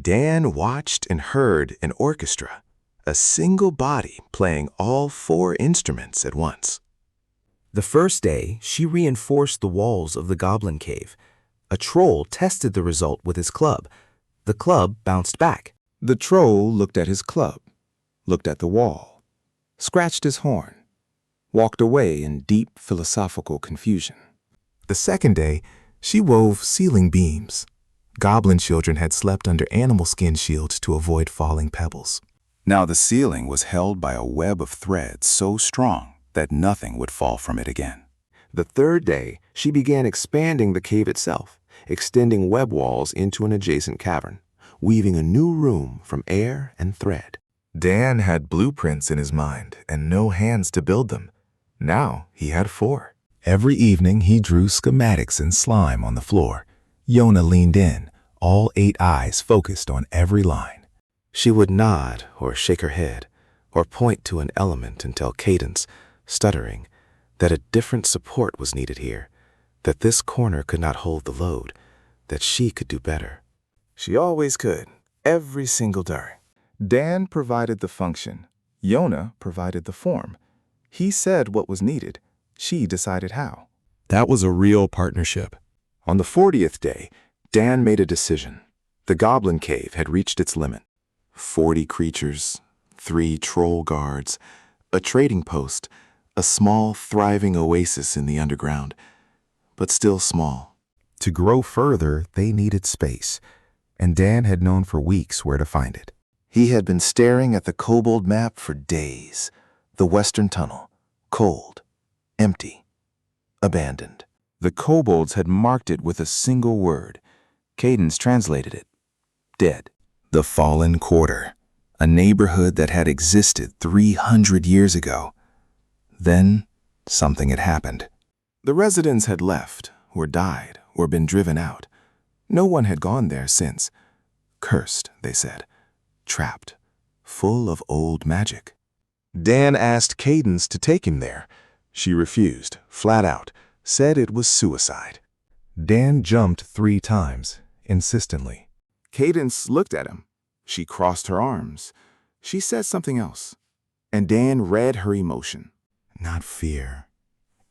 Dan watched and heard an orchestra, a single body playing all 4 instruments at once. The first day, she reinforced the walls of the goblin cave. A troll tested the result with his club. The club bounced back. The troll looked at his club, looked at the wall, scratched his horn, walked away in deep philosophical confusion.
The second day, she wove ceiling beams. Goblin children had slept under animal skin shields to avoid falling pebbles.
Now the ceiling was held by a web of threads so strong that nothing would fall from it again.
The third day, she began expanding the cave itself, extending web walls into an adjacent cavern, weaving a new room from air and thread.
Dan had blueprints in his mind and no hands to build them. Now he had 4. Every evening he drew schematics in slime on the floor. Yona leaned in, all 8 eyes focused on every line.
She would nod or shake her head or point to an element until Cadence, stuttering, that a different support was needed here, that this corner could not hold the load, that she could do better.
She always could, every single day. Dan provided the function. Yona provided the form. He said what was needed. She decided how.
That was a real partnership.
On the 40th day, Dan made a decision. The goblin cave had reached its limit. 40 creatures, 3 troll guards, a trading post, a small, thriving oasis in the underground, but still small.
To grow further, they needed space, and Dan had known for weeks where to find it.
He had been staring at the kobold map for days. The western tunnel, cold, empty, abandoned. The kobolds had marked it with a single word. Cadence translated it. Dead.
The Fallen Quarter, a neighborhood that had existed 300 years ago. Then, something had happened. The residents had left, or died, or been driven out. No one had gone there since. Cursed, they said. Trapped. Full of old magic.
Dan asked Cadence to take him there. She refused, flat out, said it was suicide. Dan jumped 3 times, insistently.
Cadence looked at him. She crossed her arms. She said something else, and Dan read her emotion.
Not fear,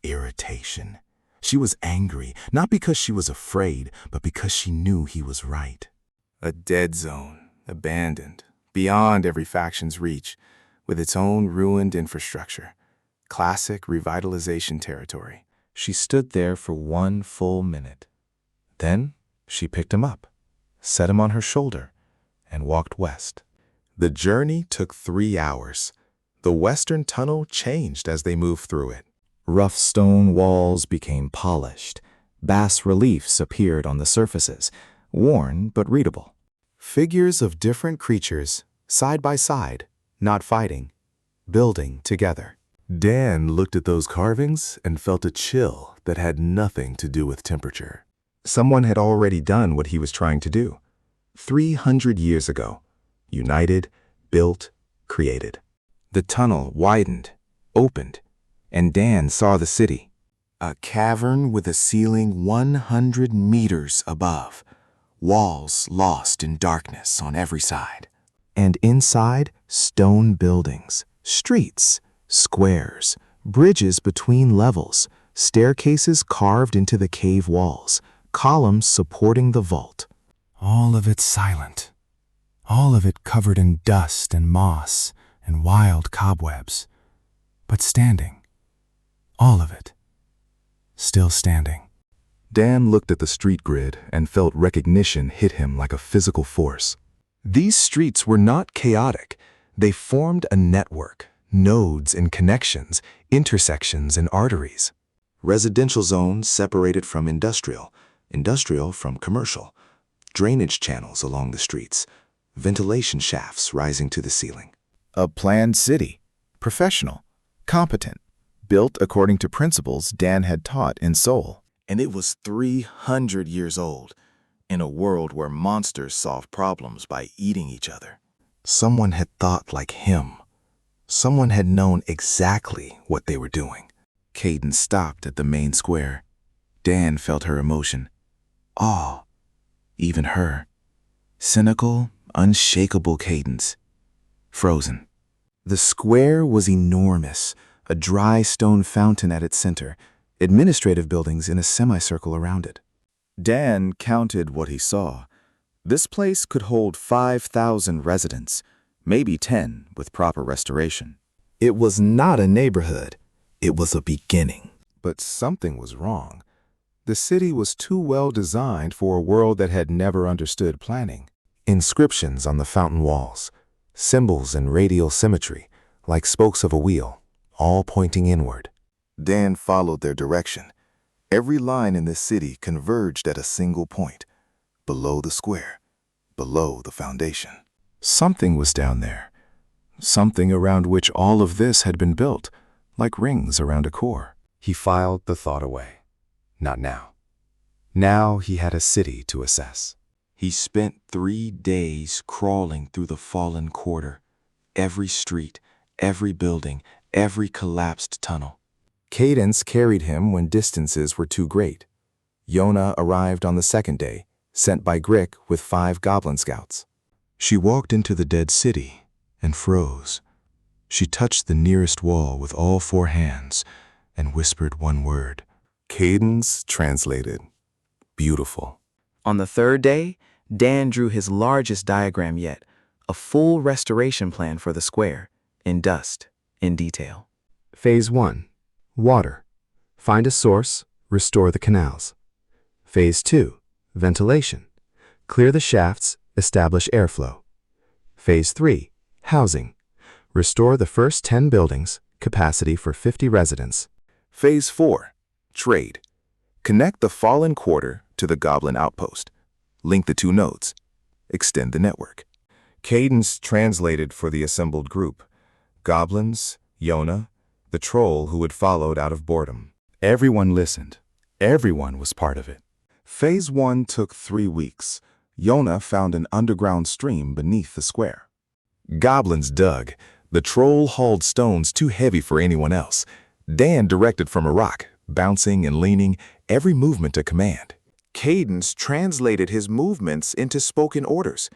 irritation. She was angry, not because she was afraid, but because she knew he was right.
A dead zone, abandoned, beyond every faction's reach, with its own ruined infrastructure. Classic revitalization territory.
She stood there for 1 full minute. Then she picked him up, set him on her shoulder, and walked west. The journey took 3 hours. The western tunnel changed as they moved through it.
Rough stone walls became polished. Bas reliefs appeared on the surfaces, worn but readable.
Figures of different creatures, side by side, not fighting, building together. Dan looked at those carvings and felt a chill that had nothing to do with temperature. Someone had already done what he was trying to do. 300 years ago. United, built, created.
The tunnel widened, opened, and Dan saw the city. A cavern with a ceiling 100 meters above. Walls lost in darkness on every side.
And inside, stone buildings, streets, squares, bridges between levels, staircases carved into the cave walls, columns supporting the vault.
All of it silent. All of it covered in dust and moss and wild cobwebs. But standing. All of it. Still standing.
Dan looked at the street grid and felt recognition hit him like a physical force. These streets were not chaotic. They formed a network, nodes and connections, intersections and arteries. Residential zones separated from industrial, industrial from commercial, drainage channels along the streets, ventilation shafts rising to the ceiling.
A planned city, professional, competent, built according to principles Dan had taught in Seoul.
And it was 300 years old, in a world where monsters solved problems by eating each other.
Someone had thought like him. Someone had known exactly what they were doing.
Cadence stopped at the main square. Dan felt her emotion. Awe. Even her. Cynical, unshakable Cadence. Frozen.
The square was enormous, a dry stone fountain at its center, administrative buildings in a semicircle around it.
Dan counted what he saw. This place could hold 5,000 residents, maybe 10 with proper restoration.
It was not a neighborhood. It was a beginning.
But something was wrong. The city was too well designed for a world that had never understood planning.
Inscriptions on the fountain walls, symbols in radial symmetry, like spokes of a wheel, all pointing inward.
Dan followed their direction. Every line in this city converged at a single point, below the square, below the foundation.
Something was down there. Something around which all of this had been built, like rings around a core.
He filed the thought away. Not now. Now he had a city to assess.
He spent 3 days crawling through the Fallen Quarter. Every street, every building, every collapsed tunnel.
Cadence carried him when distances were too great. Yona arrived on the 2nd day, sent by Grick with 5 goblin scouts. She walked into the dead city and froze. She touched the nearest wall with all 4 hands and whispered one word. Cadence translated. Beautiful.
On the 3rd day, Dan drew his largest diagram yet, a full restoration plan for the square, in dust, in detail.
Phase 1. Water. Find a source, restore the canals. Phase 2. Ventilation. Clear the shafts, establish airflow. Phase 3. Housing. Restore the first 10 buildings, capacity for 50 residents.
Phase 4. Trade. Connect the Fallen Quarter to the Goblin outpost. Link the 2 nodes. Extend the network. Cadence translated for the assembled group. Goblins, Yona, the troll who had followed out of boredom.
Everyone listened. Everyone was part of it. Phase 1 took 3 weeks. Yona found an underground stream beneath the square.
Goblins dug. The troll hauled stones too heavy for anyone else. Dan directed from a rock, bouncing and leaning, every movement a command. Cadence translated his movements into spoken orders.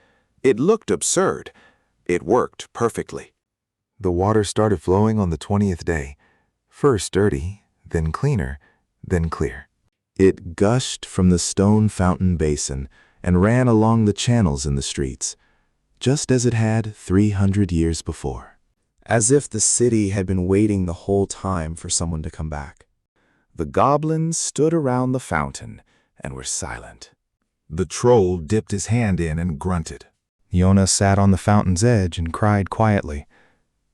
It looked absurd. It worked perfectly.
The water started flowing on the 20th day. First dirty, then cleaner, then clear.
It gushed from the stone fountain basin and ran along the channels in the streets, just as it had 300 years before. As if the city had been waiting the whole time for someone to come back. The goblins stood around the fountain and were silent.
The troll dipped his hand in and grunted.
Yona sat on the fountain's edge and cried quietly.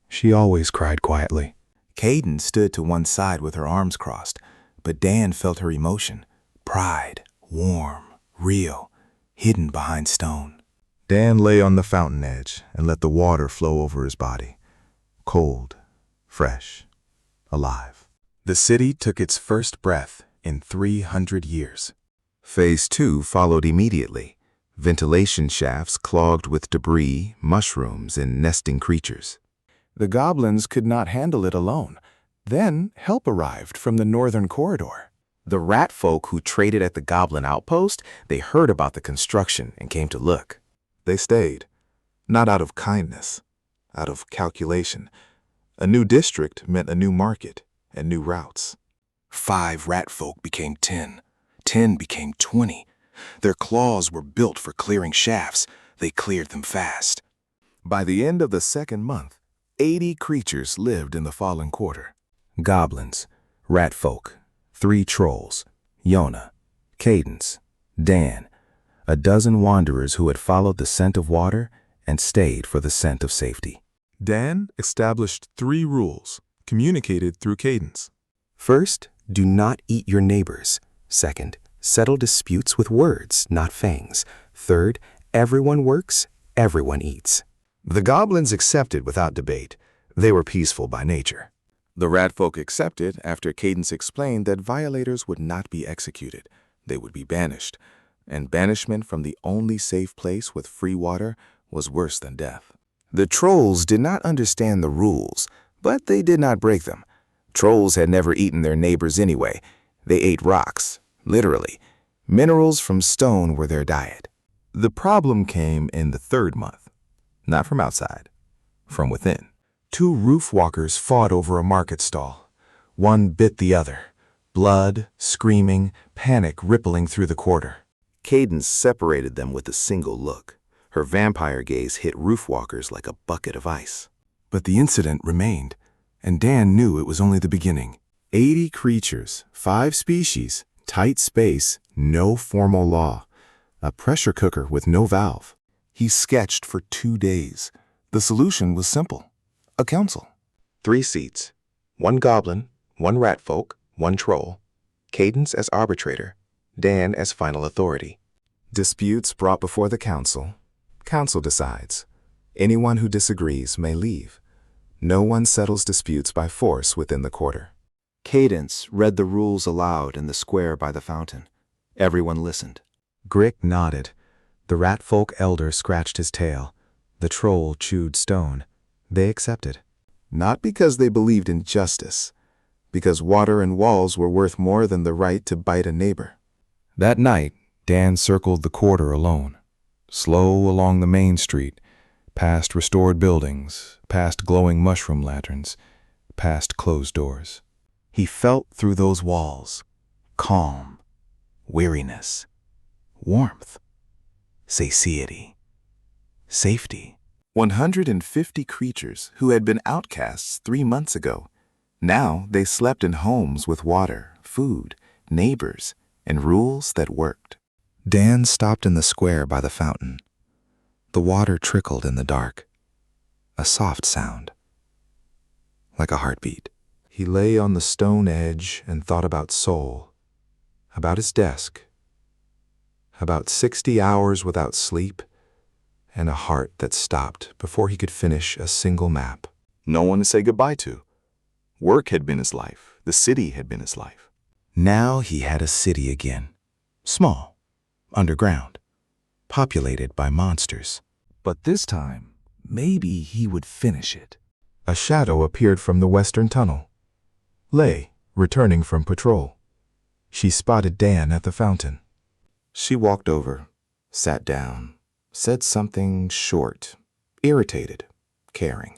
She always cried quietly.
Cadence stood to one side with her arms crossed, but Dan felt her emotion. Pride, warm, real, hidden behind stone.
Dan lay on the fountain edge and let the water flow over his body. Cold, fresh, alive. The city took its first breath in 300 years.
Phase 2 followed immediately. Ventilation shafts clogged with debris, mushrooms, and nesting creatures.
The goblins could not handle it alone. Then help arrived from the northern corridor.
The rat folk who traded at the goblin outpost, they heard about the construction and came to look.
They stayed, not out of kindness, out of calculation. A new district meant a new market and new routes.
5 rat folk became 10. 10 became 20. Their claws were built for clearing shafts. They cleared them fast.
By the end of the second month, 80 creatures lived in the fallen quarter.
Goblins, rat folk, 3 trolls, Yona, Cadence, Dan, a dozen wanderers who had followed the scent of water and stayed for the scent of safety.
Dan established 3 rules, communicated through Cadence.
First, do not eat your neighbors. Second, settle disputes with words, not fangs. Third, everyone works, everyone eats.
The goblins accepted without debate. They were peaceful by nature.
The rat folk accepted after Cadence explained that violators would not be executed. They would be banished. And banishment from the only safe place with free water was worse than death. The trolls did not understand the rules, but they did not break them. Trolls had never eaten their neighbors anyway. They ate rocks, literally. Minerals from stone were their diet.
The problem came in the 3rd month. Not from outside, from within.
2 roof walkers fought over a market stall. One bit the other. Blood, screaming, panic rippling through the quarter.
Cadence separated them with a single look. Her vampire gaze hit roof walkers like a bucket of ice.
But the incident remained, and Dan knew it was only the beginning.
80 creatures, 5 species, tight space, no formal law. A pressure cooker with no valve.
He sketched for 2 days. The solution was simple. A council.
3 seats. 1 goblin, 1 rat folk, 1 troll. Cadence as arbitrator. Dan as final authority.
Disputes brought before the council. Council decides. Anyone who disagrees may leave. No one settles disputes by force within the quarter.
Cadence read the rules aloud in the square by the fountain. Everyone listened.
Grick nodded. The rat folk elder scratched his tail. The troll chewed stone. They accepted.
Not because they believed in justice, because water and walls were worth more than the right to bite a neighbor.
That night, Dan circled the quarter alone, slow along the main street, past restored buildings, past glowing mushroom lanterns, past closed doors.
He felt through those walls, calm, weariness, warmth, satiety, safety.
150 creatures who had been outcasts 3 months ago. Now they slept in homes with water, food, neighbors, and rules that worked.
Dan stopped in the square by the fountain. The water trickled in the dark. A soft sound, like a heartbeat. He lay on the stone edge and thought about Soul, about his desk, about 60 hours without sleep,
and a heart that stopped before he could finish a single map.
No one to say goodbye to. Work had been his life. The city had been his life.
Now he had a city again. Small, underground, populated by monsters.
But this time, maybe he would finish it.
A shadow appeared from the western tunnel. Lay, returning from patrol. She spotted Dan at the fountain.
She walked over, sat down, said something short, irritated, caring,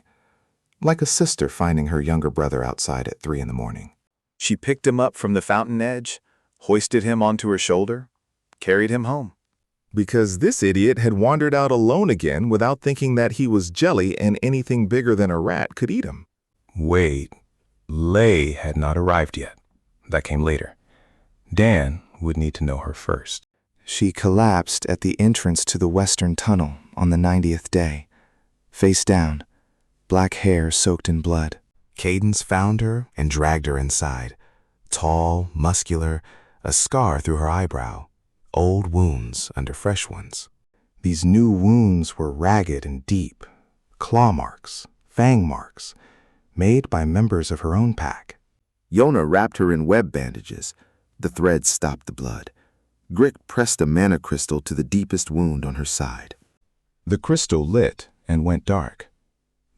like a sister finding her younger brother outside at 3 a.m.
She picked him up from the fountain edge, hoisted him onto her shoulder, carried him home. Because this idiot had wandered out alone again without thinking that he was jelly and anything bigger than a rat could eat him.
Wait, Lay had not arrived yet. That came later. Dan would need to know her first.
She collapsed at the entrance to the western tunnel on the 90th day, face down, black hair soaked in blood.
Cadence found her and dragged her inside. Tall, muscular, a scar through her eyebrow, old wounds under fresh ones.
These new wounds were ragged and deep, claw marks, fang marks, made by members of her own pack.
Yona wrapped her in web bandages. The threads stopped the blood. Grick pressed a mana crystal to the deepest wound on her side.
The crystal lit and went dark.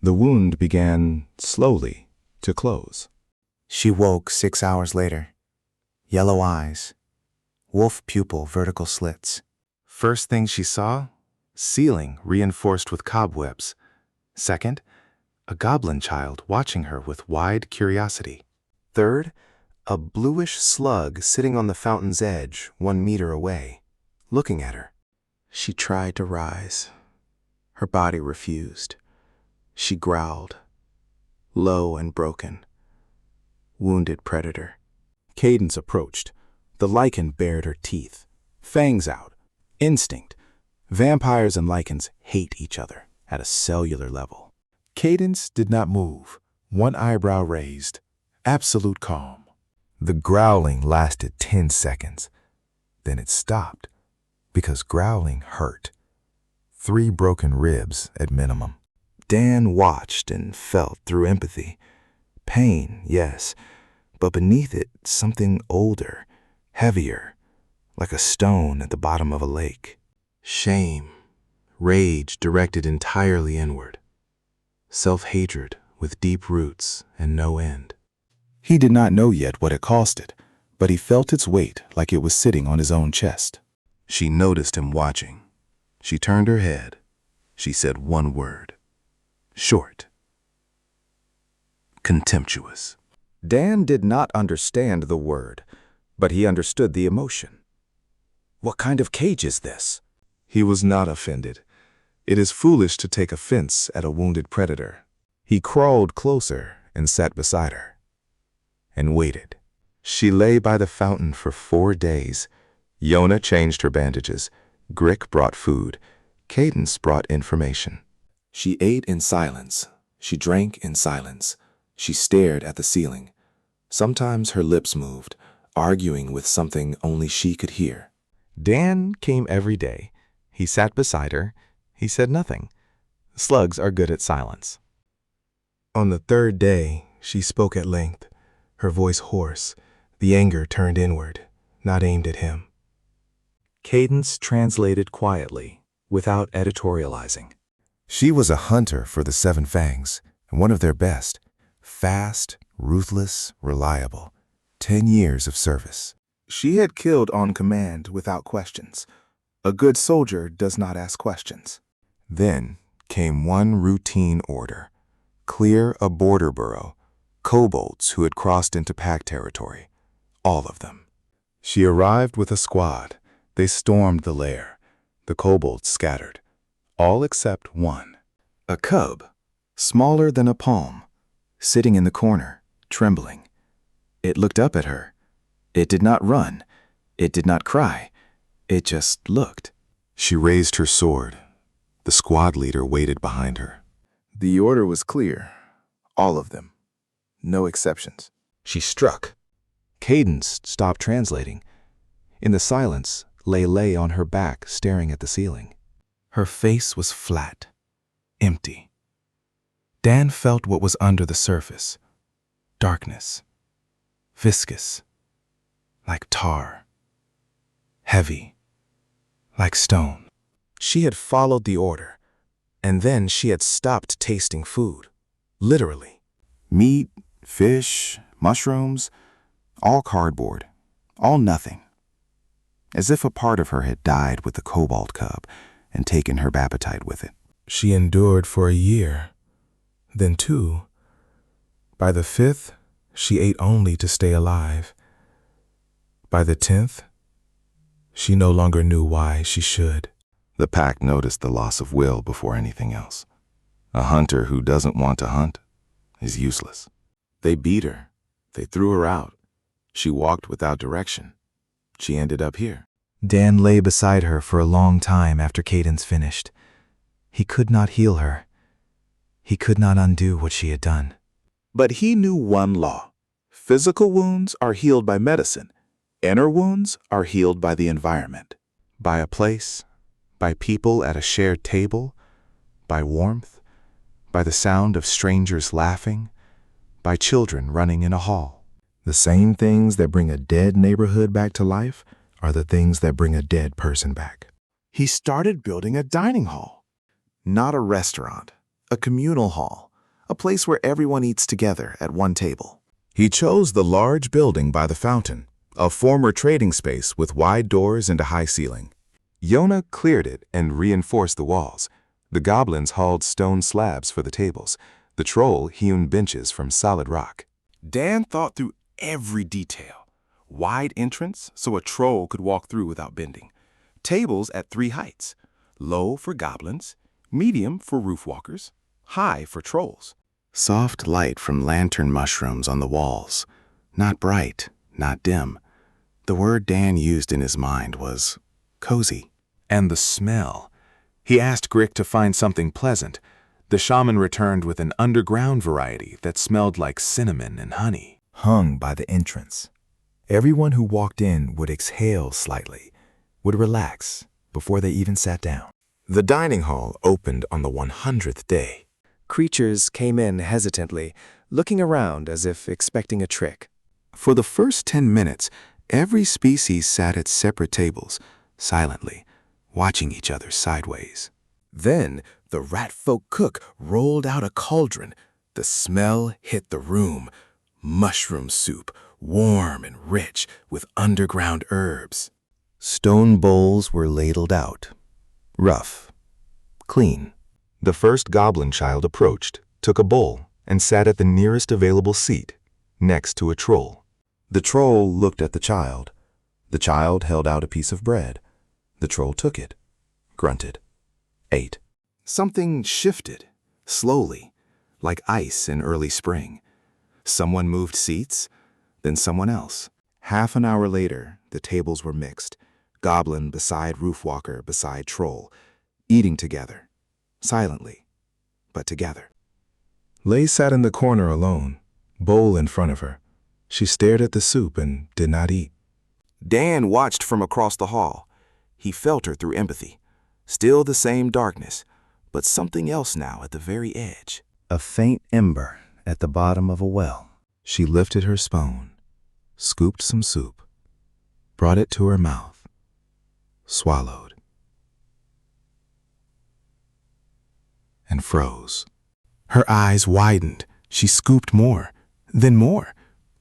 The wound began, slowly, to close.
She woke 6 hours later. Yellow eyes, wolf pupil vertical slits.
First thing she saw, ceiling reinforced with cobwebs. Second, a goblin child watching her with wide curiosity. Third, a bluish slug sitting on the fountain's edge 1 meter away, looking at her.
She tried to rise. Her body refused. She growled, low and broken. Wounded predator.
Cadence approached. The lycan bared her teeth, fangs out, instinct. Vampires and lycans hate each other at a cellular level.
Cadence did not move, one eyebrow raised, absolute calm.
The growling lasted 10 seconds. Then it stopped, because growling hurt. 3 broken ribs at minimum.
Dan watched and felt through empathy. Pain, yes, but beneath it, something older, heavier, like a stone at the bottom of a lake.
Shame, rage directed entirely inward. Self-hatred with deep roots and no end.
He did not know yet what it costed, but he felt its weight like it was sitting on his own chest.
She noticed him watching. She turned her head. She said one word. Short. Contemptuous.
Dan did not understand the word, but he understood the emotion. What kind of cage is this?
He was not offended. It is foolish to take offense at a wounded predator. He crawled closer and sat beside her. And waited. She lay by the fountain for 4 days. Yona changed her bandages. Grick brought food. Cadence brought information.
She ate in silence. She drank in silence. She stared at the ceiling. Sometimes her lips moved, arguing with something only she could hear.
Dan came every day. He sat beside her. He said nothing. Slugs are good at silence. On the 3rd day, she spoke at length, her voice hoarse, the anger turned inward, not aimed at him. Cadence translated quietly, without editorializing.
She was a hunter for the 7 Fangs, and one of their best. Fast, ruthless, reliable. 10 years of service.
She had killed on command without questions. A good soldier does not ask questions.
Then came one routine order. Clear a border burrow. Kobolds who had crossed into pack territory. All of them.
She arrived with a squad. They stormed the lair. The kobolds scattered. All except one.
A cub, smaller than a palm, sitting in the corner, trembling. It looked up at her. It did not run. It did not cry. It just looked.
She raised her sword. The squad leader waited behind her.
The order was clear. All of them. No exceptions.
She struck. Cadence stopped translating. In the silence, lay on her back, staring at the ceiling. Her face was flat, empty. Dan felt what was under the surface. Darkness. Viscous. Like tar. Heavy. Like stone. She had followed the order, and then she had stopped tasting food. Literally.
Meat, fish, mushrooms, all cardboard, all nothing. As if a part of her had died with the cobalt cub and taken her appetite with it.
She endured for a year, then 2. By the 5th, she ate only to stay alive. By the 10th, she no longer knew why she should.
The pack noticed the loss of will before anything else. A hunter who doesn't want to hunt is useless.
They beat her. They threw her out. She walked without direction. She ended up here.
Dan lay beside her for a long time after Cadence finished. He could not heal her. He could not undo what she had done.
But he knew one law. Physical wounds are healed by medicine. Inner wounds are healed by the environment.
By a place, by people at a shared table, by warmth, by the sound of strangers laughing, by children running in a hall.
The same things that bring a dead neighborhood back to life are the things that bring a dead person back.
He started building a dining hall. Not a restaurant, a communal hall, a place where everyone eats together at one table.
He chose the large building by the fountain, a former trading space with wide doors and a high ceiling.
Yona cleared it and reinforced the walls. The goblins hauled stone slabs for the tables. The troll hewn benches from solid rock.
Dan thought through every detail. Wide entrance so a troll could walk through without bending. Tables at 3 heights. Low for goblins, medium for roofwalkers, high for trolls.
Soft light from lantern mushrooms on the walls. Not bright, not dim. The word Dan used in his mind was cozy.
And the smell. He asked Grick to find something pleasant. The shaman returned with an underground variety that smelled like cinnamon and honey.
Hung by the entrance. Everyone who walked in would exhale slightly, would relax before they even sat down. The dining hall opened on the 100th day.
Creatures came in hesitantly, looking around as if expecting a trick.
For the first 10 minutes, every species sat at separate tables, silently, watching each other sideways.
Then the rat folk cook rolled out a cauldron. The smell hit the room. Mushroom soup, warm and rich with underground herbs.
Stone bowls were ladled out. Rough. Clean.
The first goblin child approached, took a bowl, and sat at the nearest available seat, next to a troll.
The troll looked at the child. The child held out a piece of bread. The troll took it, grunted, ate. Something shifted, slowly, like ice in early spring. Someone moved seats, then someone else. Half an hour later, the tables were mixed. Goblin beside roofwalker beside troll, eating together, silently, but together.
Lay sat in the corner alone, bowl in front of her. She stared at the soup and did not eat.
Dan watched from across the hall. He felt her through empathy. Still the same darkness, but something else now at the very edge.
A faint ember at the bottom of a well.
She lifted her spoon, scooped some soup, brought it to her mouth, swallowed, and froze. Her eyes widened. She scooped more, then more.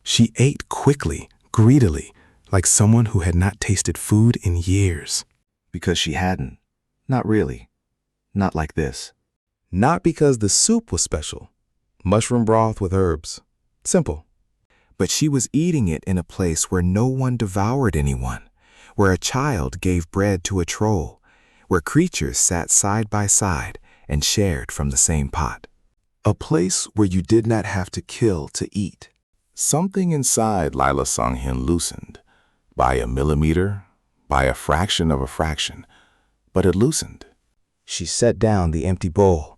She ate quickly, greedily, like someone who had not tasted food in years.
Because she hadn't. Not really. Not like this.
Not because the soup was special. Mushroom broth with herbs. Simple.
But she was eating it in a place where no one devoured anyone, where a child gave bread to a troll, where creatures sat side by side and shared from the same pot.
A place where you did not have to kill to eat.
Something inside Layla Song-Hyun loosened. By a millimeter, by a fraction of a fraction, but it loosened.
She set down the empty bowl.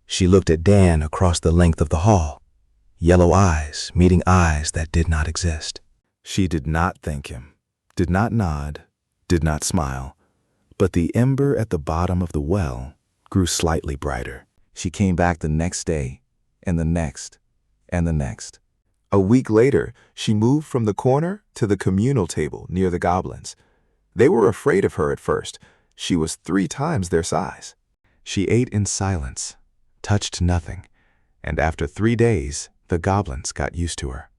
She looked at Dan across the length of the hall. Yellow eyes meeting eyes that did not exist.
She did not thank him, did not nod, did not smile,
But the ember at the bottom of the well grew slightly brighter. She came back the next day, and the next, and the next. A week later, she moved from the corner to the communal table near the goblins. They were afraid of her at first. She was 3 times their size. She ate in silence, touched nothing, and after 3 days, the goblins got used to her.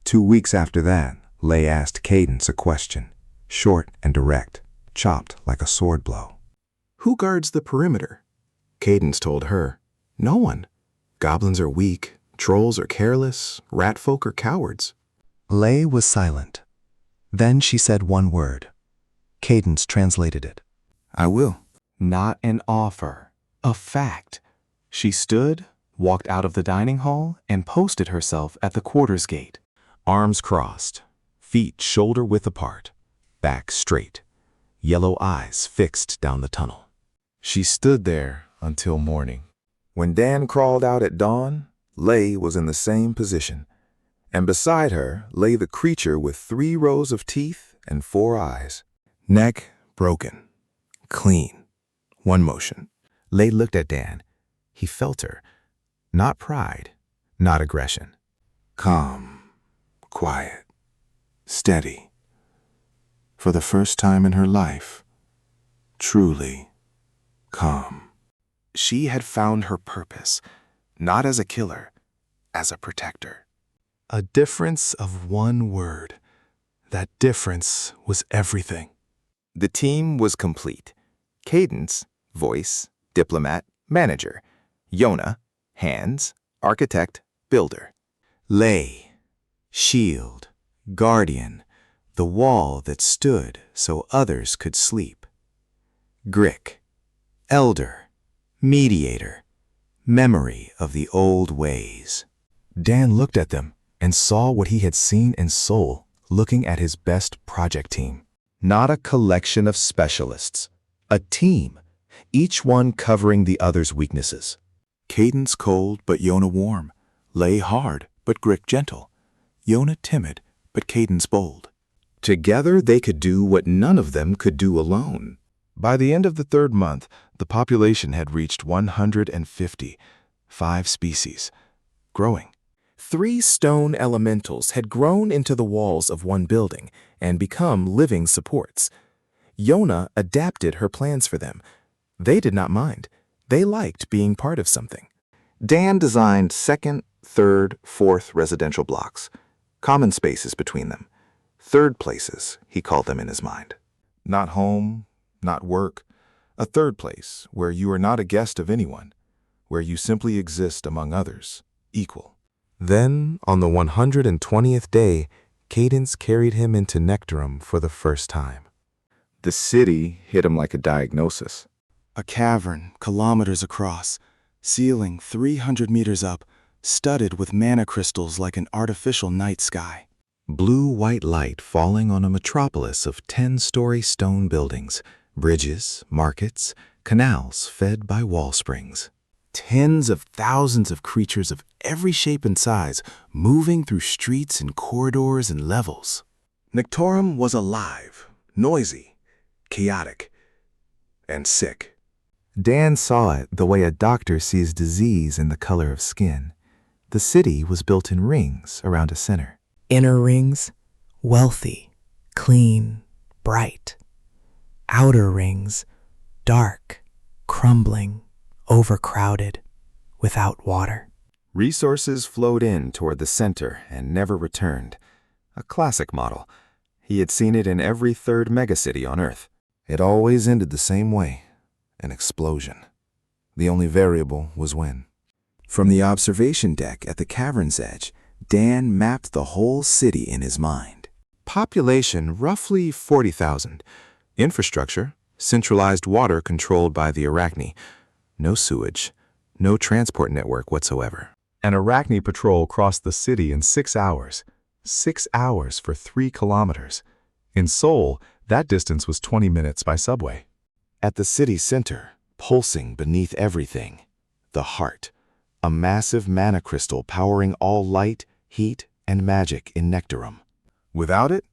2 weeks after that, Lay asked Cadence a question, short and direct, chopped like a sword blow.
Who guards the perimeter? Cadence told her, no one. Goblins are weak, trolls are careless, rat folk are cowards.
Lay was silent. Then she said one word. Cadence translated it.
I will.
Not an offer, a fact. She stood, walked out of the dining hall, and posted herself at the quarters gate.
Arms crossed, feet shoulder-width apart, back straight, yellow eyes fixed down the tunnel.
She stood there until morning. When Dan crawled out at dawn, Lay was in the same position, and beside her lay the creature with 3 rows of teeth and 4 eyes.
Neck broken, clean, one motion. Lay looked at Dan. He felt her. Not pride, not aggression.
Calm, quiet, steady. For the first time in her life, truly calm.
She had found her purpose, not as a killer, as a protector. A difference of one word. That difference was everything. The team was complete. Cadence, voice, diplomat, manager. Yona, hands, architect, builder. Lay, shield, guardian, the wall that stood so others could sleep. Grick, elder, mediator, memory of the old ways. Dan looked at them and saw what he had seen in Seoul, looking at his best project team. Not a collection of specialists, a team, each one covering the other's weaknesses.
Cadence cold but Yona warm, Lay hard but Grick gentle, Yona timid but Cadence bold.
Together they could do what none of them could do alone. By the end of the 3rd month, the population had reached 150, 5 species, growing. 3 stone elementals had grown into the walls of one building and become living supports. Yona adapted her plans for them. They did not mind. They liked being part of something. Dan designed 2nd, 3rd, 4th residential blocks, common spaces between them. 3rd places, he called them in his mind. Not home, not work, a 3rd place where you are not a guest of anyone, where you simply exist among others, equal. Then, on the 120th day, Cadence carried him into Nektorum for the first time. The city hit him like a diagnosis. A cavern kilometers across, ceiling 300 meters up, studded with mana crystals like an artificial night sky. Blue-white light falling on a metropolis of 10-story stone buildings, bridges, markets, canals fed by wall springs. Tens of thousands of creatures of every shape and size moving through streets and corridors and levels. Nektorum was alive, noisy, chaotic, and sick. Dan saw it the way a doctor sees disease in the color of skin. The city was built in rings around a center.
Inner rings, wealthy, clean, bright. Outer rings, dark, crumbling, overcrowded, without water.
Resources flowed in toward the center and never returned. A classic model. He had seen it in every 3rd megacity on Earth. It always ended the same way, an explosion. The only variable was when. From the observation deck at the cavern's edge, Dan mapped the whole city in his mind. Population roughly 40,000. Infrastructure, centralized water controlled by the Arachne. No sewage, no transport network whatsoever. An Arachne patrol crossed the city in 6 hours. 6 hours for 3 kilometers. In Seoul, that distance was 20 minutes by subway. At the city center, pulsing beneath everything, the heart, a massive mana crystal powering all light, heat, and magic in Nektorum. Without it,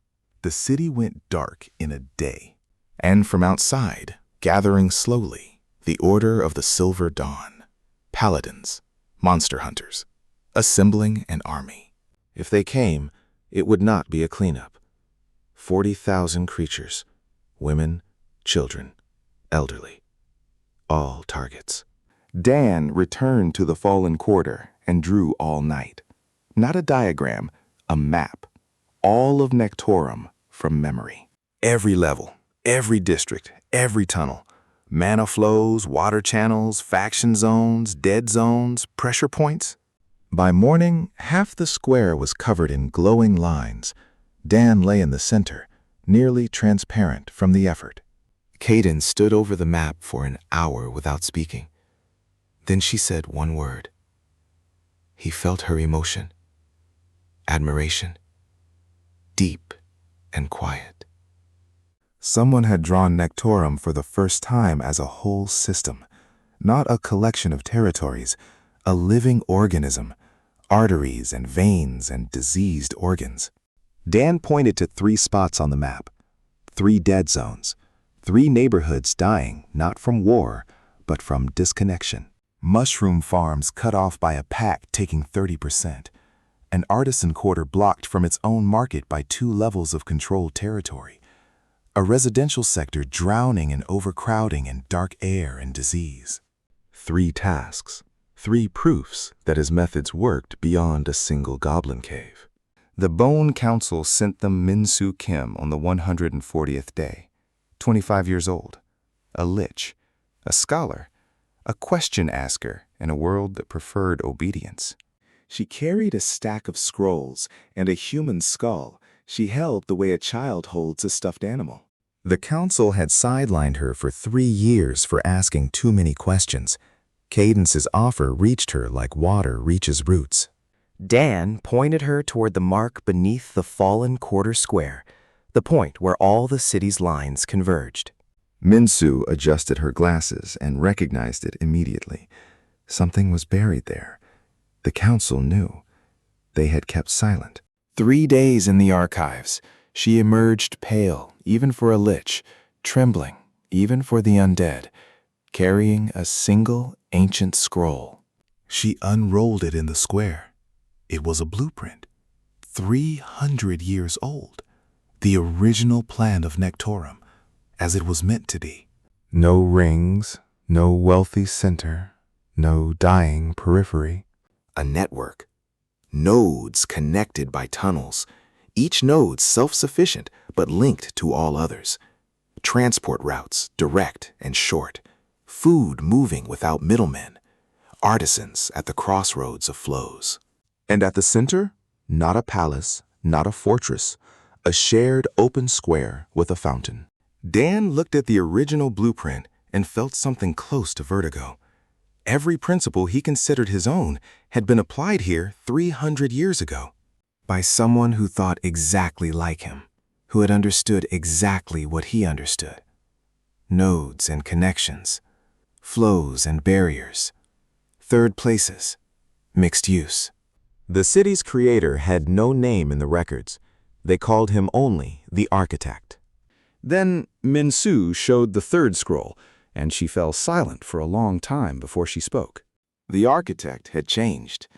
the city went dark in a day. And from outside
gathering slowly, the Order of the Silver Dawn, paladins, monster hunters, assembling an army.
If they came, it would not be a cleanup. 40,000 creatures, women, children, elderly, all targets.
Dan returned to the fallen quarter and drew all night. Not a diagram, a map. All of Nektorum from memory.
Every level, every district, every tunnel. Mana flows, water channels, faction zones, dead zones, pressure points.
By morning, half the square was covered in glowing lines. Dan lay in the center, nearly transparent from the effort.
Cadence stood over the map for an hour without speaking. Then she said one word. He felt her emotion, admiration, deep and quiet.
Someone had drawn Nektorum for the first time as a whole system, not a collection of territories, a living organism, arteries and veins and diseased organs. Dan pointed to 3 spots on the map, 3 dead zones, 3 neighborhoods dying not from war, but from disconnection. Mushroom farms cut off by a pack taking 30%. An artisan quarter blocked from its own market by 2 levels of controlled territory. A residential sector drowning in overcrowding and dark air and disease.
3 tasks, 3 proofs that his methods worked beyond a single goblin cave.
The Bone Council sent them Min-Soo Kim on the 140th day, 25 years old, a lich, a scholar, a question asker in a world that preferred obedience. She carried a stack of scrolls and a human skull she held the way a child holds a stuffed animal. The council had sidelined her for 3 years for asking too many questions. Cadence's offer reached her like water reaches roots.
Dan pointed her toward the mark beneath the fallen quarter square, the point where all the city's lines converged.
Min-Soo adjusted her glasses and recognized it immediately. Something was buried there. The council knew. They had kept silent.
3 days in the archives, she emerged pale, even for a lich, trembling, even for the undead, carrying a single ancient scroll.
She unrolled it in the square. It was a blueprint, 300 years old. The original plan of Nektorum, as it was meant to be.
No rings, no wealthy center, no dying periphery.
A network. Nodes connected by tunnels, each node self-sufficient but linked to all others. Transport routes, direct and short. Food moving without middlemen. Artisans at the crossroads of flows.
And at the center, not a palace, not a fortress, a shared open square with a fountain. Dan looked at the original blueprint and felt something close to vertigo. Every principle he considered his own had been applied here 300 years ago. By someone who thought exactly like him, who had understood exactly what he understood. Nodes and connections, flows and barriers, third places, mixed use. The city's creator had no name in the records. They called him only the architect.
Then Min-Soo showed the 3rd scroll, and she fell silent for a long time before she spoke.
The architect had changed.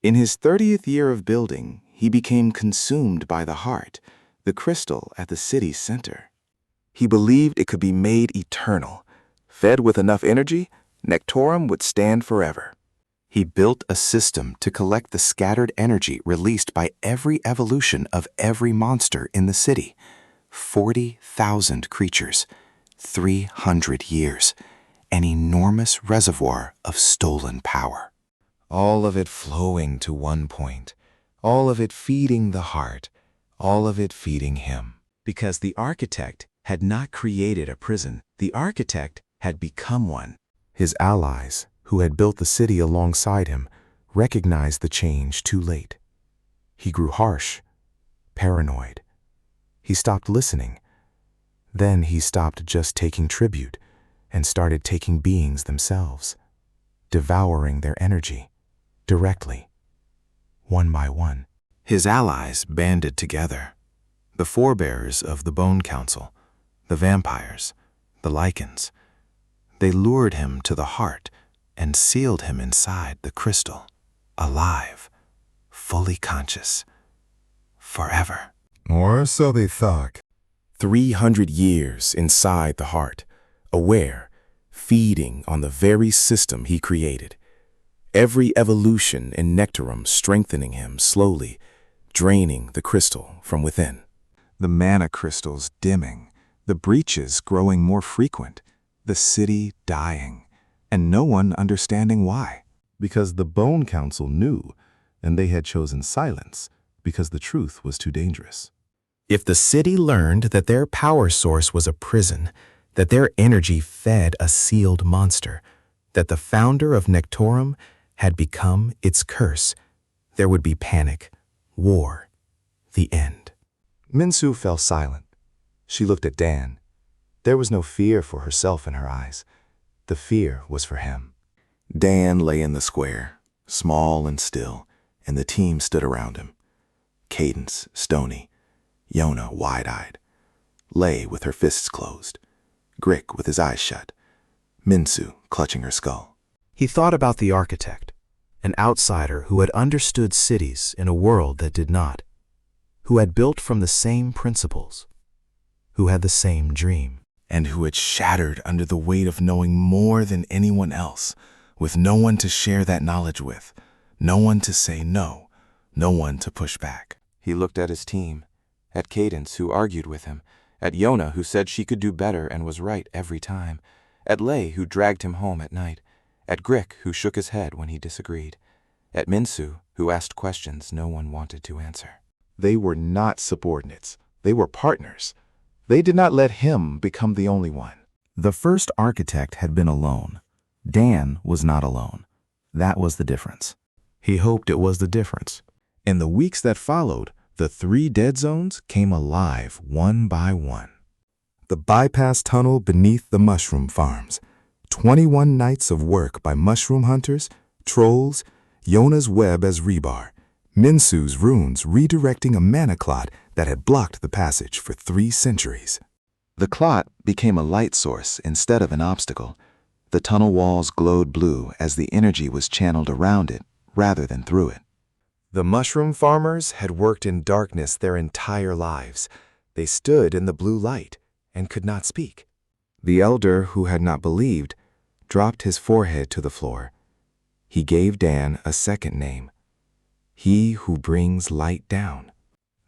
In his 30th year of building, he became consumed by the heart, the crystal at the city's center. He believed it could be made eternal. Fed with enough energy, Nektorum would stand forever.
He built a system to collect the scattered energy released by every evolution of every monster in the city. 40,000 creatures, 300 years, an enormous reservoir of stolen power.
All of it flowing to one point, all of it feeding the heart, all of it feeding him. Because the architect had not created a prison, the architect had become one.
His allies, who had built the city alongside him, recognized the change too late. He grew harsh, paranoid. He stopped listening. Then he stopped just taking tribute and started taking beings themselves, devouring their energy, directly, one by one.
His allies banded together. The forebears of the Bone Council, the vampires, the lycans,
They lured him to the heart and sealed him inside the crystal, alive, fully conscious, forever.
Or so they thought.
300 years inside the heart, aware, feeding on the very system he created. Every evolution in Nektorum strengthening him slowly, draining the crystal from within.
The mana crystals dimming, the breaches growing more frequent, the city dying, and no one understanding why.
Because the Bone Council knew, and they had chosen silence because the truth was too dangerous.
If the city learned that their power source was a prison, that their energy fed a sealed monster, that the founder of Nektorum had become its curse, there would be panic, war, the end.
Minsu fell silent. She looked at Dan. There was no fear for herself in her eyes. The fear was for him.
Dan lay in the square, small and still, and the team stood around him. Cadence, stony, Yona, wide-eyed, Lay with her fists closed, Grick with his eyes shut, Minsu clutching her skull.
He thought about the architect, an outsider who had understood cities in a world that did not, who had built from the same principles, who had the same dream.
And who had shattered under the weight of knowing more than anyone else, with no one to share that knowledge with, no one to say no, no one to push back.
He looked at his team, at Cadence, who argued with him, at Yona, who said she could do better and was right every time, at Lay, who dragged him home at night, at Grick, who shook his head when he disagreed, at Minsu, who asked questions no one wanted to answer.
They were not subordinates. They were partners. They did not let him become the only one.
The first architect had been alone. Dan was not alone. That was the difference.
He hoped it was the difference.
In the weeks that followed, the 3 dead zones came alive one by one. The bypass tunnel beneath the mushroom farms. 21 nights of work by mushroom hunters, trolls, Yona's web as rebar, Minsu's runes redirecting a mana clot that had blocked the passage for 3 centuries.
The clot became a light source instead of an obstacle. The tunnel walls glowed blue as the energy was channeled around it rather than through it.
The mushroom farmers had worked in darkness their entire lives. They stood in the blue light and could not speak. The elder, who had not believed, dropped his forehead to the floor. He gave Dan a second name. He who brings light down.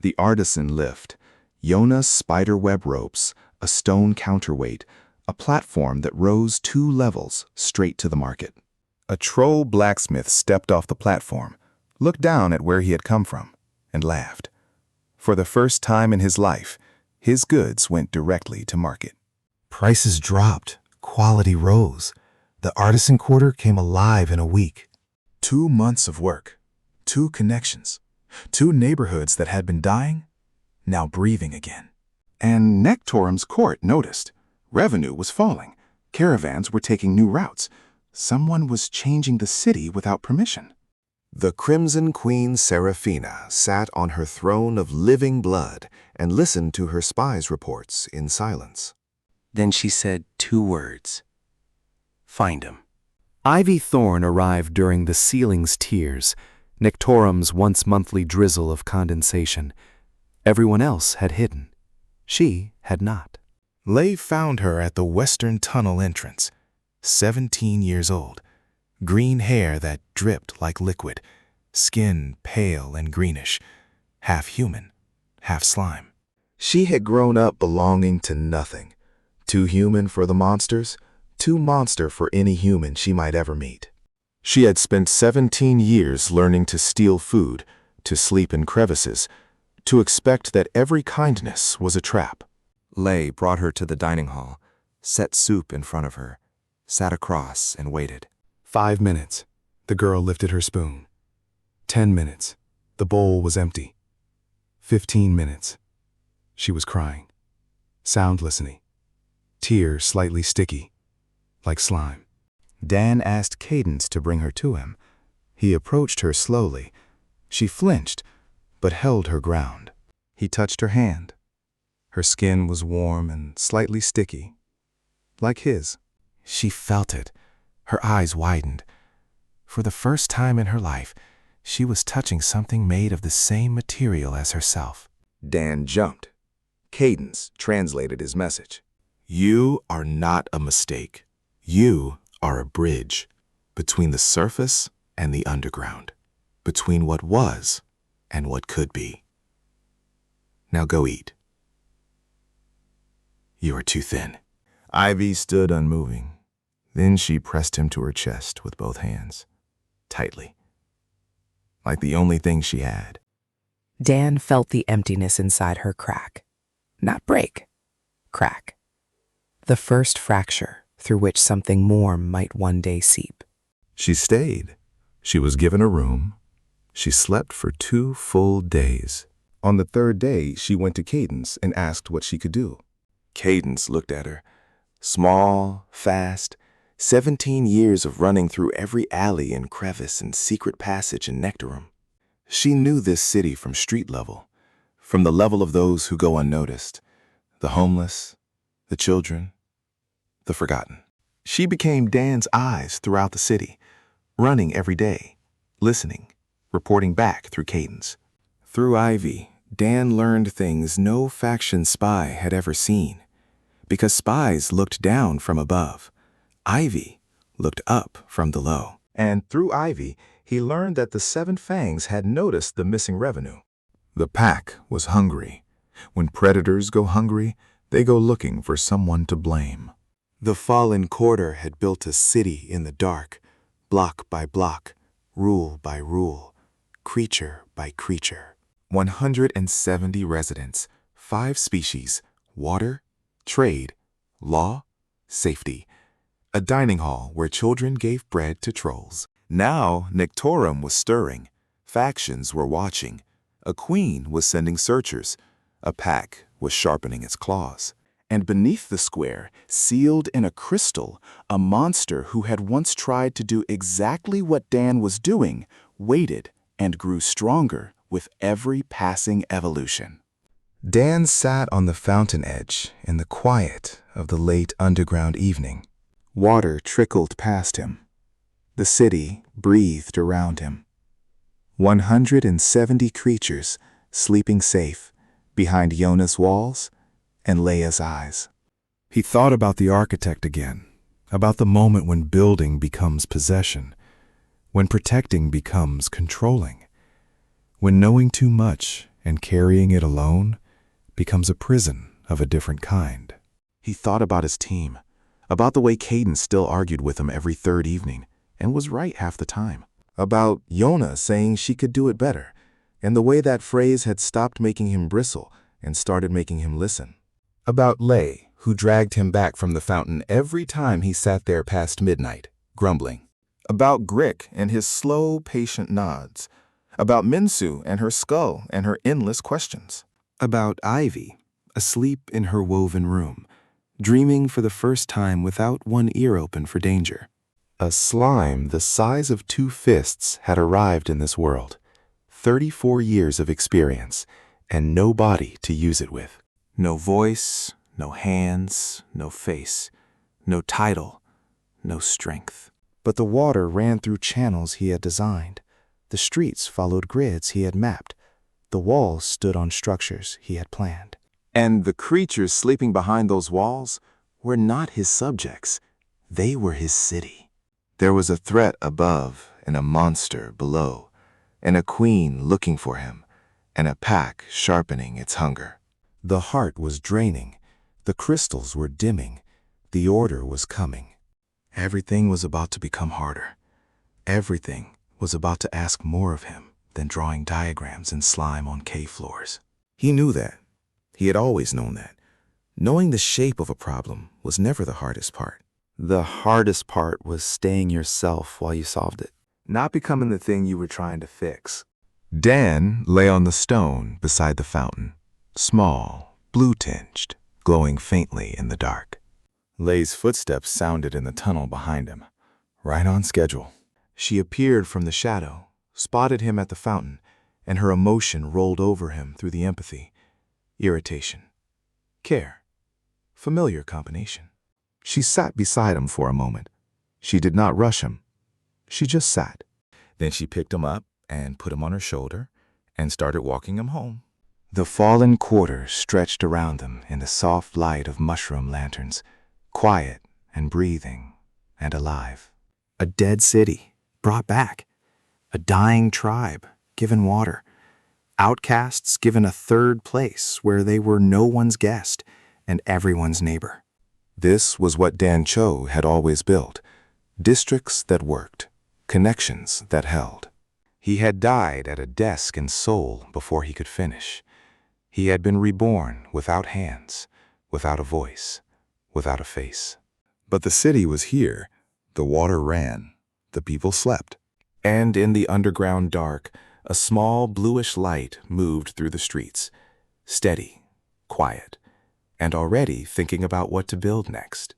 The artisan lift, Yona's spiderweb ropes, a stone counterweight, a platform that rose 2 levels straight to the market. A troll blacksmith stepped off the platform, looked down at where he had come from, and laughed. For the first time in his life, his goods went directly to market.
Prices dropped, quality rose. The artisan quarter came alive in a week.
2 months of work, 2 connections, 2 neighborhoods that had been dying, now breathing again. And Nektorum's court noticed. Revenue was falling. Caravans were taking new routes. Someone was changing the city without permission.
The Crimson Queen Seraphina sat on her throne of living blood and listened to her spies' reports in silence.
Then she said 2 words. Find him. Ivy Thorn arrived during the ceiling's tears, Nektorum's once-monthly drizzle of condensation. Everyone else had hidden. She had not.
Lay found her at the western tunnel entrance, 17 years old, green hair that dripped like liquid, skin pale and greenish, half human, half slime.
She had grown up belonging to nothing. Too human for the monsters, too monster for any human she might ever meet. She had spent 17 years learning to steal food, to sleep in crevices, to expect that every kindness was a trap.
Lay brought her to the dining hall, set soup in front of her, sat across and waited.
5 minutes. The girl lifted her spoon. 10 minutes. The bowl was empty. 15 minutes. She was crying. Sound listening. Tears slightly sticky, like slime. Dan asked Cadence to bring her to him. He approached her slowly. She flinched, but held her ground. He touched her hand. Her skin was warm and slightly sticky, like his.
She felt it. Her eyes widened. For the first time in her life, she was touching something made of the same material as herself.
Dan jumped. Cadence translated his message.
You are not a mistake. You are a bridge between the surface and the underground, between what was and what could be. Now go eat. You are too thin.
Ivy stood unmoving. Then she pressed him to her chest with both hands, tightly, like the only thing she had.
Dan felt the emptiness inside her crack. Not break, crack. The first fracture through which something more might one day seep.
She stayed. She was given a room. She slept for 2 full days. On the 3rd day, she went to Cadence and asked what she could do.
Cadence looked at her. Small, fast, 17 years of running through every alley and crevice and secret passage in Nektorum. She knew this city from street level, from the level of those who go unnoticed, the homeless, the children, the forgotten. She became Dan's eyes throughout the city, running every day, listening, reporting back through Cadence. Through Ivy, Dan learned things no faction spy had ever seen, because spies looked down from above. Ivy looked up from below.
And through Ivy, he learned that the 7 Fangs had noticed the missing revenue. The pack was hungry. When predators go hungry, they go looking for someone to blame.
The fallen quarter had built a city in the dark, block by block, rule by rule, creature by creature. 170 residents, 5 species, water, trade, law, safety. A dining hall where children gave bread to trolls. Now Nektorum was stirring. Factions were watching. A queen was sending searchers. A pack was sharpening its claws. And beneath the square, sealed in a crystal, a monster who had once tried to do exactly what Dan was doing, waited and grew stronger with every passing evolution.
Dan sat on the fountain edge in the quiet of the late underground evening. Water trickled past him. The city breathed around him. 170 creatures sleeping safe behind Yona's walls and Leia's eyes.
He thought about the architect again, about the moment when building becomes possession, when protecting becomes controlling, when knowing too much and carrying it alone becomes a prison of a different kind.
He thought about his team, about the way Cadence still argued with him every 3rd evening and was right half the time, about Yona saying she could do it better, and the way that phrase had stopped making him bristle and started making him listen, about Lay, who dragged him back from the fountain every time he sat there past midnight, grumbling, about Grick and his slow, patient nods, about Minsu and her skull and her endless questions,
About Ivy, asleep in her woven room, dreaming for the first time without one ear open for danger. A slime the size of 2 fists had arrived in this world. 34 years of experience, and no body to use it with. No voice, no hands, no face, no title, no strength. But the water ran through channels he had designed. The streets followed grids he had mapped. The walls stood on structures he had planned. And the creatures sleeping behind those walls were not his subjects. They were his city. There was a threat above and a monster below, and a queen looking for him, and a pack sharpening its hunger. The heart was draining. The crystals were dimming. The order was coming. Everything was about to become harder. Everything was about to ask more of him than drawing diagrams in slime on cave floors. He knew that. He had always known that. Knowing the shape of a problem was never the hardest part. The hardest part was staying yourself while you solved it, not becoming the thing you were trying to fix. Dan lay on the stone beside the fountain, small, blue-tinged, glowing faintly in the dark. Lay's footsteps sounded in the tunnel behind him, right on schedule. She appeared from the shadow, spotted him at the fountain, and her emotion rolled over him through the empathy, irritation, care. Familiar combination.
She sat beside him for a moment. She did not rush him. She just sat. Then she picked him up and put him on her shoulder and started walking him home.
The fallen quarter stretched around them in the soft light of mushroom lanterns, quiet and breathing and alive. A dead city, brought back. A dying tribe, given water. Outcasts given a third place where they were no one's guest and everyone's neighbor.
This was what Dan Cho had always built. Districts that worked. Connections that held.
He had died at a desk in Seoul before he could finish. He had been reborn without hands, without a voice, without a face.
But the city was here. The water ran. The people slept.
And in the underground dark, a small bluish light moved through the streets, steady, quiet, and already thinking about what to build next.